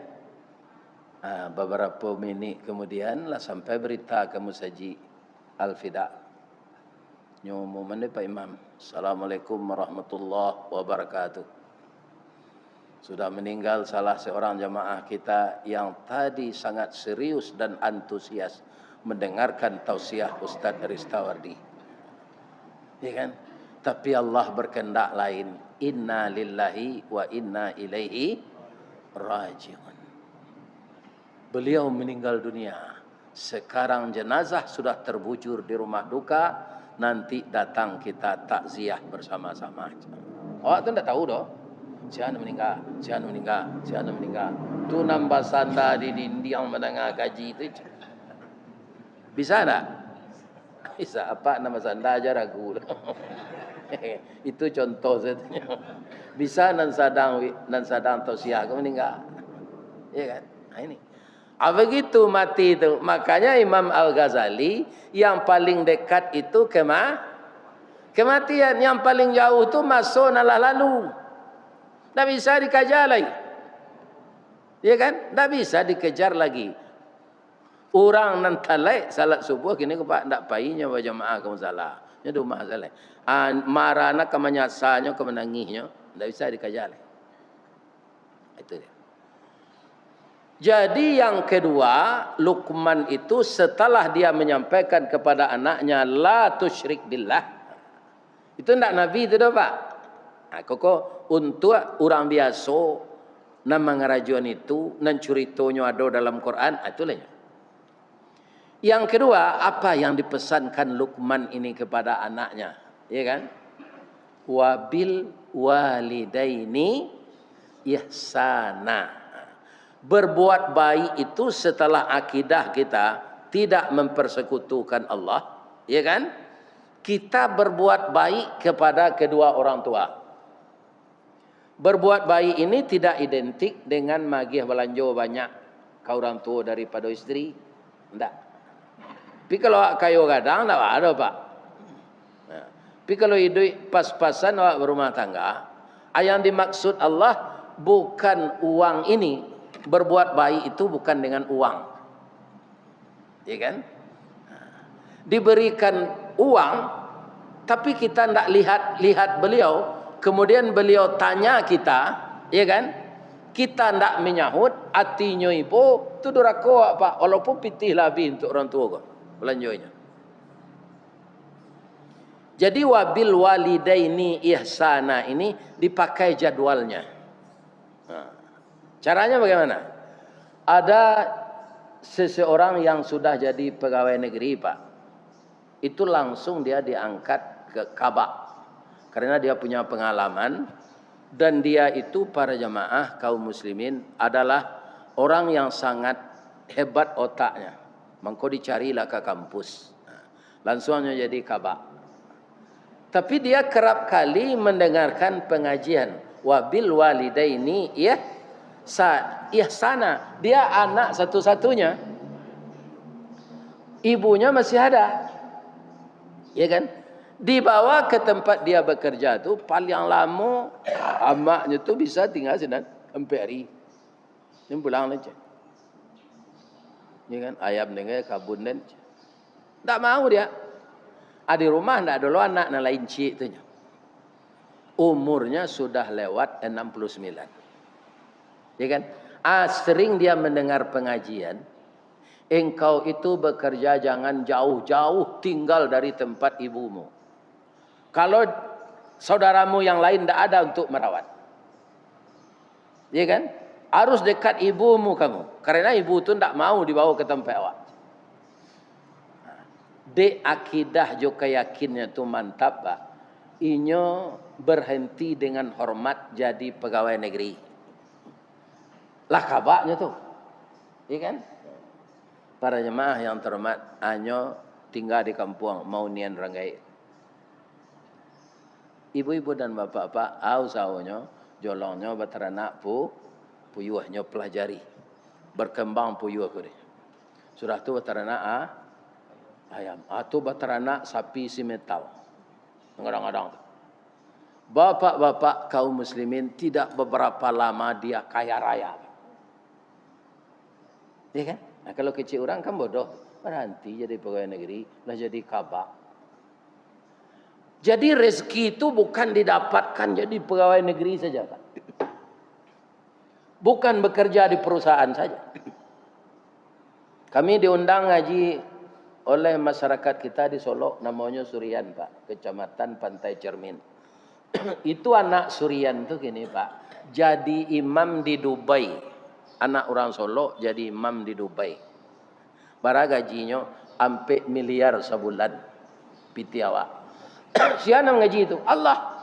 Beberapa minit kemudian lah sampai berita ke Musaji Al-Fida. Nyomo mana Pak Imam. Assalamualaikum warahmatullahi wabarakatuh. Sudah meninggal salah seorang jamaah kita yang tadi sangat serius dan antusias mendengarkan tausiah Ustaz Ristawardi. Ya kan? Tapi Allah berkehendak lain. Inna lillahi wa inna ilaihi rajiun. Beliau meninggal dunia. Sekarang jenazah sudah terbujur di rumah duka. Nanti datang kita takziah bersama-sama. Awak tu tak tahu doh. Si anu meninggal, si anu meninggal, si anu meninggal. Tu nambah sanda di dinding menengah gaji itu. Bisa tak? Bisa. Apa nama sanda aja ragu. Itu contoh saja. Bisa nan sadang tausiah kau meninggal. Ya kan? Nah, ini. Begitu mati itu. Makanya Imam Al-Ghazali yang paling dekat itu kematian. Yang paling jauh itu masuk nalah lalu. Tak bisa dikejar lagi. Ya kan? Tak bisa dikejar lagi. Orang nan talai salat subuh kini kepak ndak painya berjamaah kamu salah. Nya rumah salah. Marana kemenyasanya kemenangisnya ndak bisa dikejar. Itu dia. Jadi yang kedua, Luqman itu setelah dia menyampaikan kepada anaknya la tusyrik billah. Itu ndak nabi itu dah Pak. Nah, koko untuk orang biasa nama ngarajuan itu nan curitonyo ada dalam Quran itulah. Yang kedua, apa yang dipesankan Luqman ini kepada anaknya, ya kan? Wabil walidaini ihsana. Berbuat baik itu setelah akidah kita tidak mempersekutukan Allah, ya kan? Kita berbuat baik kepada kedua orang tua. Berbuat baik ini tidak identik dengan magih belanjo banyak ke orang tua daripada istri. Tidak. Tapi kalau kayu gadang, tidak ada Pak. Nah, tapi kalau hidup pas-pasan awak berumah tangga, yang dimaksud Allah bukan uang ini. Berbuat baik itu bukan dengan uang. Ya kan? Diberikan uang, tapi kita tidak lihat beliau. Kemudian beliau tanya kita, ya kan? Kita tidak menyahut, hatinya ibu, itu durako Pak. Walaupun pitih lebih untuk orang tua kok, belanjonya. Jadi wabil walidaini ihsana ini dipakai jadwalnya. Nah, caranya bagaimana? Ada seseorang yang sudah jadi pegawai negeri Pak. Itu langsung dia diangkat ke Kabak. Karena dia punya pengalaman. Dan dia itu para jamaah kaum muslimin adalah orang yang sangat hebat otaknya. Maka dicarilah ke kampus. Langsungnya jadi Kabak. Tapi dia kerap kali mendengarkan pengajian. Wabil walidaini ihsana. Dia anak satu-satunya. Ibunya masih ada. Ya kan? Dibawa ke tempat dia bekerja tu paling lama amaknya tu bisa tinggal sana sampai hari. Ini pulang aja. Ya kan? Ayam dengan kabun dan tak mau dia. Di rumah tak ada anak na lain cik tu. Umurnya sudah lewat 69. Ya kan? Sering dia mendengar pengajian. Engkau itu bekerja jangan jauh-jauh tinggal dari tempat ibumu. Kalau saudaramu yang lain tidak ada untuk merawat. Ya kan? Harus dekat ibumu kamu. Karena ibu itu tidak mau dibawa ke tempat awak. De akidah jo keyakinnya itu mantap Pak. Inyo berhenti dengan hormat jadi pegawai negeri. Lah kabaknya tuh. Ya kan? Para jemaah yang terhormat, anyo tinggal di kampung mau nian ranggai. Ibu-ibu dan bapak-bapak, saunyo, jolongnya beteranak puyuhnya pelajari. Berkembang puyuh ke dia. Sudah tu beteranak ayam. Tu beteranak sapi simetau. Kadang-kadang. Bapak-bapak kaum muslimin tidak beberapa lama dia kaya raya. Ya kan? Nah, kalau kecil orang kan bodoh. Berhenti jadi pegawai negeri. Lah jadi kabak. Jadi rezeki itu bukan didapatkan jadi pegawai negeri saja. Bukan bekerja di perusahaan saja. Kami diundang ngaji oleh masyarakat kita di Solo, namanya Surian Pak, Kecamatan Pantai Cermin. Itu anak Surian tuh gini Pak, jadi imam di Dubai. Anak orang Solo jadi imam di Dubai. Bara gajinya sampai miliar sebulan. Piti awak. Siapa ngaji itu? Allah.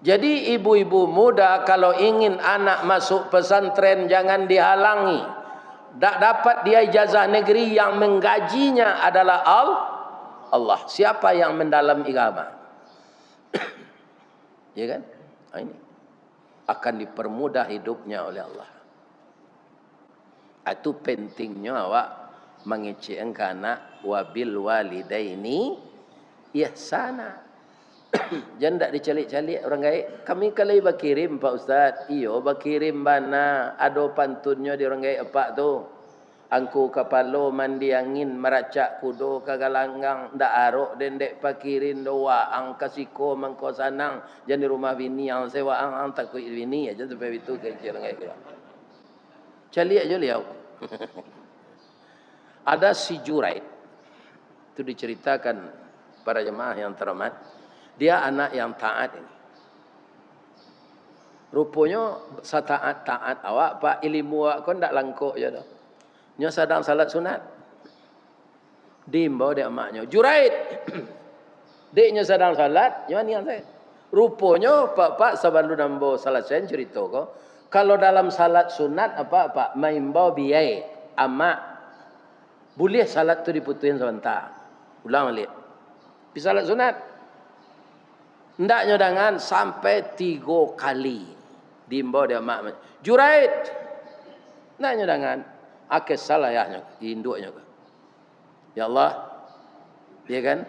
Jadi ibu-ibu muda kalau ingin anak masuk pesantren jangan dihalangi. Tak dapat dia ijazah negeri, yang menggajinya adalah Allah. Siapa yang mendalam agama? Ya kan? Nah, ini akan dipermudah hidupnya oleh Allah. Itu pentingnya awak mengecek anak wabil walidaini ihsana. Jangan tak dicalik-calik orang gaib. Kami kalau berkirim Pak Ustaz, iyo berkirim bana, ada pantunnya di orang gaib apa tu. Angku kapalo mandi angin meracak kudo kagalanggang ndak arok dendek pakirin doa ang kasiko mangko sanang jadi rumah bini yang sewa ang takut bini aja sampai itu ke orang gaib. Calik aja liau. Ada si Juraid. Itu diceritakan para jemaah yang terhormat. Dia anak yang taat ini. Rupanya setaat-taat awak Pak, ilmu awak kan tak langkuk je dah. Nya sedang salat sunat. Diimbau dia emaknya, Juraid. Deknya sedang salat, nya niat saya. Rupanya Pak sebelum nambo salat saya cerita ko, kalau dalam salat sunat apa Pak, maimbau biai amak boleh salat tu diputuin sebentar. Ulang balik. Di salat sunat ndaknya dengan sampai 3 kali diimbau dia mak Juraid. Ndaknya dengan akes salah yahnya induknya. Ya Allah, dia kan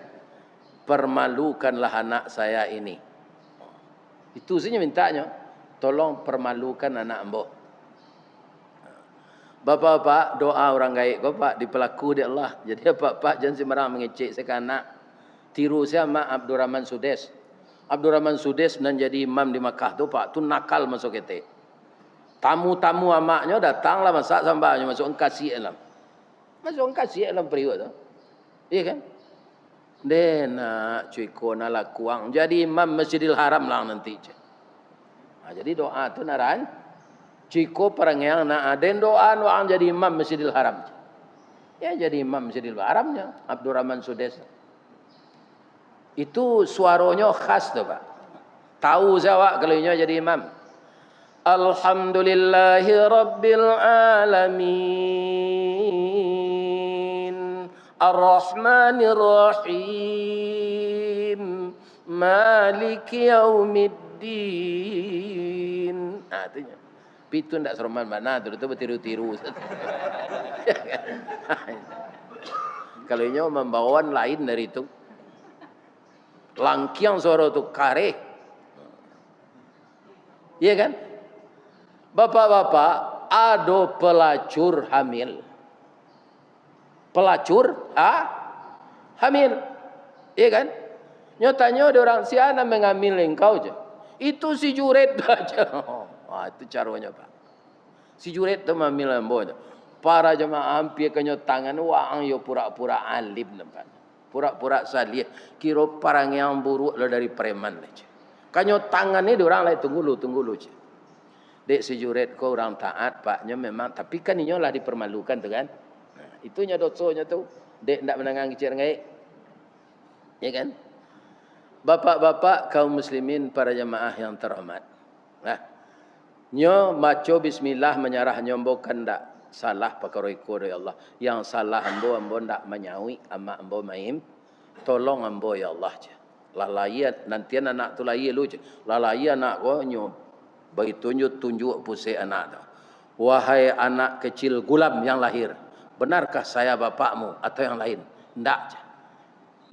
permalukanlah anak saya ini. Itu saja mintanya. Tolong permalukan anak ambo. Bapak-bapak doa orang gaib kau Pak dipelaku di Allah. Jadi Pak jangan sembarang mengecek sekanak. Tiru saya Mak Abdurrahman Sudes. Abdurrahman Sudes dan jadi imam di Makkah tu Pak, tu nakal masuk kita. Tamu-tamu amaknya datanglah masak sambalnya masuk engkasi alam. Masuk engkasi alam periuk tu. Iya kan? Nak cuy kona lah kuang. Jadi imam Masjidil Haram lah nanti. Nah, jadi doa tu naran. Ciko perang yang nak ada doa doang jadi imam Masjidil Haram. Ya jadi imam Masjidil Haramnya Abdurrahman Sudes. Itu suaranya khas tu Pak. Tahu jawab kalau nya jadi imam. Alhamdulillahi Rabbil Alamin Ar-Rahmanir Rahim Maliki Yaumiddin. Nah itunya. Itu tidak seroman mana tu bertiru-tiru. Kalau nya membawaan lain dari itu. Langkiang suara tu kare. Iya kan? Bapak-bapak, ada pelacur hamil. Pelacur hamil. Iya kan? Nyatanya ada orang siapa mengambil engkau je. Itu si Juret aja. Itu caranya Pak. Si Juret tu mengambil ambo. Para jemaah hampir kenyotangan wang yo pura-pura alim nampak. Pura-pura salih. Kira parang yang buruk lah dari preman aja. Kanyo tangan ni orang lain tunggu lu je. Dek si Juret ko orang taat paknya memang, tapi kan inyo lah dipermalukan tu kan. Nah, itunya dosanya tu. Dek ndak menangang kecil ngai. Ya kan? Bapak-bapak kaum muslimin para jemaah yang terhormat. Nah, nyo maco bismillah menyerah nyombokan ndak salah perkara iko ya Allah. Yang salah ambo ndak menyawi ama ambo maim. Tolong ambo ya Allah je. Lalaian nanti anak tu lahir lu je. Lalaian anak ko nyo bagi tunjuk pusing anak tu. Wahai anak kecil gulam yang lahir, benarkah saya bapakmu atau yang lain? Ndak je.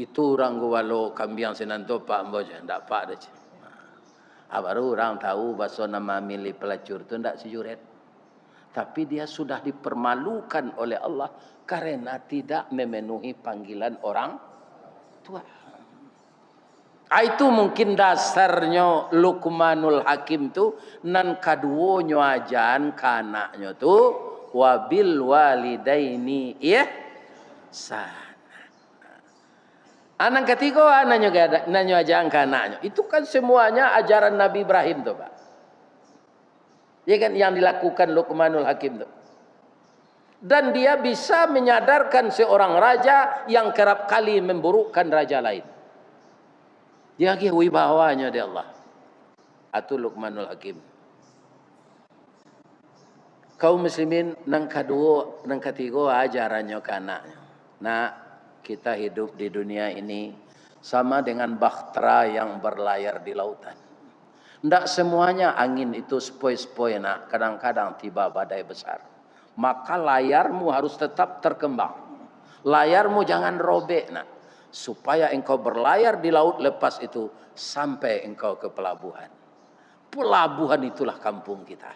Itu orang guwalo kambiang senanto pak ambo je, ndak pak dah je. Baru orang tahu bahasa nama milik pelacur tu ndak si Juret. Tapi dia sudah dipermalukan oleh Allah karena tidak memenuhi panggilan orang tua. Itu mungkin dasarnya Luqmanul Hakim tu nan kaduonyo ajan kanaknya tu wabil walidaini ihsan. Anak ketiga nanyo ajaran ke anaknya. Itu kan semuanya ajaran Nabi Ibrahim tuh, Pak. Ya kan yang dilakukan Luqmanul Hakim tuh. Dan dia bisa menyadarkan seorang raja yang kerap kali memburukkan raja lain. Dia lagi wibawanya di Allah. Atu Luqmanul Hakim. Kaum muslimin nang kedua, nang ketiga ajarannya ke anaknya. Nah, kita hidup di dunia ini sama dengan bahtera yang berlayar di lautan. Tidak semuanya angin itu sepoi-sepoi nak. Kadang-kadang tiba badai besar. Maka layarmu harus tetap terkembang. Layarmu jangan robek nak. Supaya engkau berlayar di laut lepas itu sampai engkau ke pelabuhan. Pelabuhan itulah kampung kita.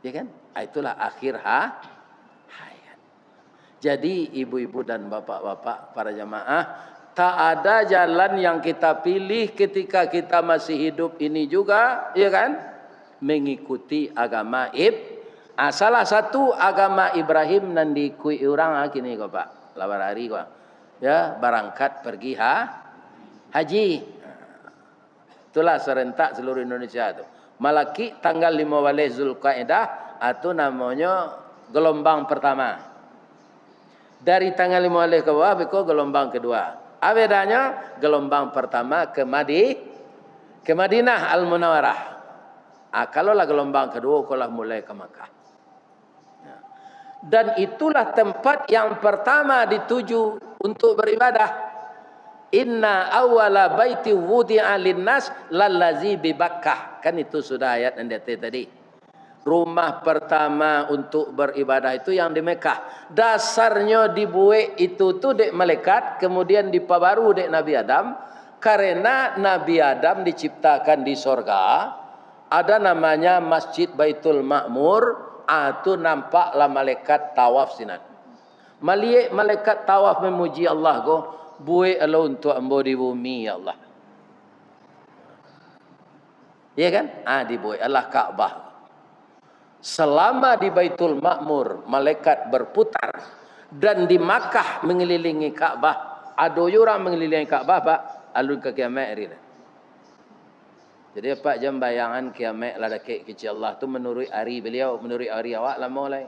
Ya kan? Itulah akhir hayat. Jadi ibu-ibu dan bapak-bapak para jamaah, tak ada jalan yang kita pilih ketika kita masih hidup ini juga, ya kan? Mengikuti agama salah satu agama Ibrahim nan diikui orang kini kok Pak. Lawan hari kok. Ya, berangkat pergi haji. Itulah serentak seluruh Indonesia itu. Malaki tanggal 15 Zulqa'dah itu namanya gelombang pertama. Dari tanggal 15 ke bawah itu gelombang kedua. Bedanya gelombang pertama ke Madinah Al-Munawwarah. Kalau lah gelombang kedua kalau mulai ke Makkah. Dan itulah tempat yang pertama dituju untuk beribadah. Inna awwala baiti wudi'a linnas lallazi bi Bakkah. Kan itu sudah ayat yang tadi. Rumah pertama untuk beribadah itu yang di Mekah. Dasarnya dibuat itu tuh dek malaikat, kemudian dipabaru dek Nabi Adam. Karena Nabi Adam diciptakan di sorga, ada namanya Masjid Baitul Ma'mur, itu nampaklah malaikat tawaf sinan. Malaikat tawaf memuji Allah go, buat Allah untuk ambo di bumi ya Allah. Ya kan? Dibuat Allah Ka'bah. Selama di Baitul Ma'mur malaikat berputar dan di Makkah mengelilingi Ka'bah, ada orang mengelilingi Ka'bah Pak, alun ke kiamat hari. Jadi Pak jam bayangan kiamat lah dekat kecil Allah tu menurut hari beliau, menurut hari awak lama mulai.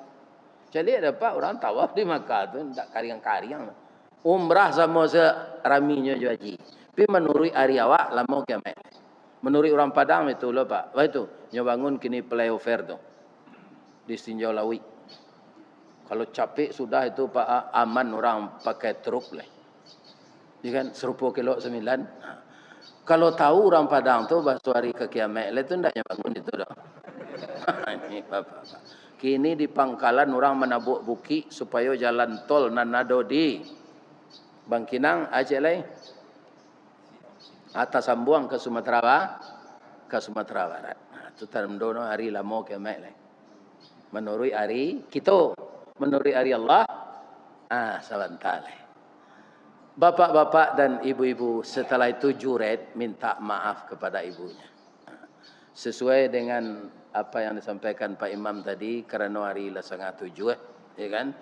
Jadi ada Pak orang tawaf di Makkah tu tak kariang-kariang. Umrah sama seraminya je haji. Tapi menurut hari awak lama kiamat. Menurut orang Padang itu loh Pak. Wah itu nyobangun kini flyover tu. Di Tinjau Lawi. Kalau capek sudah itu Pak aman orang pakai truk lah. Ya kan 10 kilo 9. Kalau tahu orang Padang tu bahasa hari ke kiamat itu ndaknya bangun itu dah. Ini Bapak. Kini di Pangkalan orang menabuk buki supaya jalan tol nanado di Bangkinang aja lah. Atas Sambuang ke Sumatera Barat. Itu terdono hari lama kiamat lah. Menurut hari kita, menurut hari Allah, sebentar. Bapak-bapak dan ibu-ibu setelah itu juret minta maaf kepada ibunya. Sesuai dengan apa yang disampaikan Pak Imam tadi, karena hari 6.30, ya kan?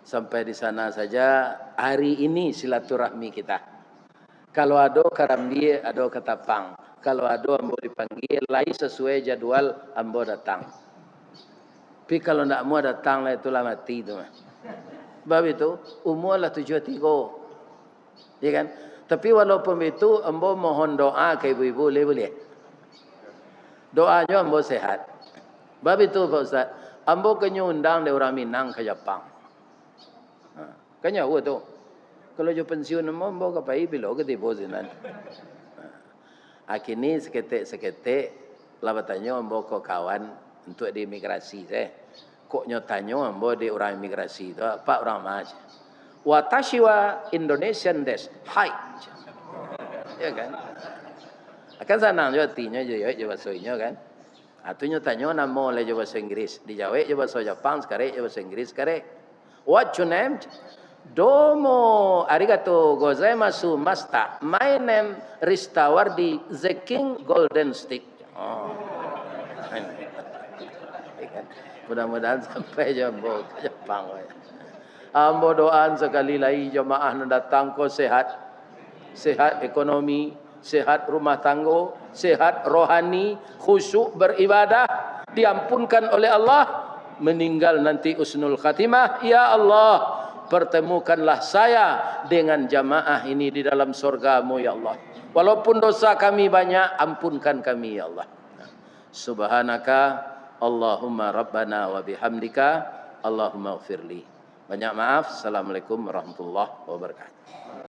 Sampai di sana saja hari ini silaturahmi kita. Kalau ada karambi, ada ketapang. Kalau ada ambo dipanggil, lain sesuai jadwal ambo datang. Tapi kalau tidak mau datang lah itulah mati itu. Sebab itu umur lah 73. Ya kan? Tapi walaupun itu ambo mohon doa ke ibu-ibu boleh. Doanya ambo sehat. Sebab itu Pak Ustaz, ambo kena undang dari orang Minang ke Jepang. Kanya tu. Kalau jo pensiun ambo kapai bilo ke tibo sinan. Akini seketik labatannya ambo ko kawan untuk di imigrasi kok nyotanyo ambo di orang imigrasi itu Pak orang mas watashi wa Indonesian desu hai ya kan akan sanang jo artinya jo bahasa Indonesia kan atunya tanyo namo le jo bahasa Inggris di Jawa jo bahasa Jepang sekarang jo bahasa Inggris sekarang what your name domo arigato gozaimasu master my name Ristawardi the King Golden Stick Mudah-mudahan sampai jumpa ke Jepang. Ambo doaan sekali lagi jemaah yang datang ko sehat. Sehat ekonomi, sehat rumah tangga, sehat rohani, khusyuk beribadah, diampunkan oleh Allah, meninggal nanti usnul khatimah. Ya Allah, pertemukanlah saya dengan jamaah ini di dalam surga-Mu ya Allah. Walaupun dosa kami banyak, ampunkan kami ya Allah. Subhanaka Allahumma rabbana wa bihamdika Allahumma ghfirli. Banyak maaf. Assalamualaikum warahmatullahi wabarakatuh.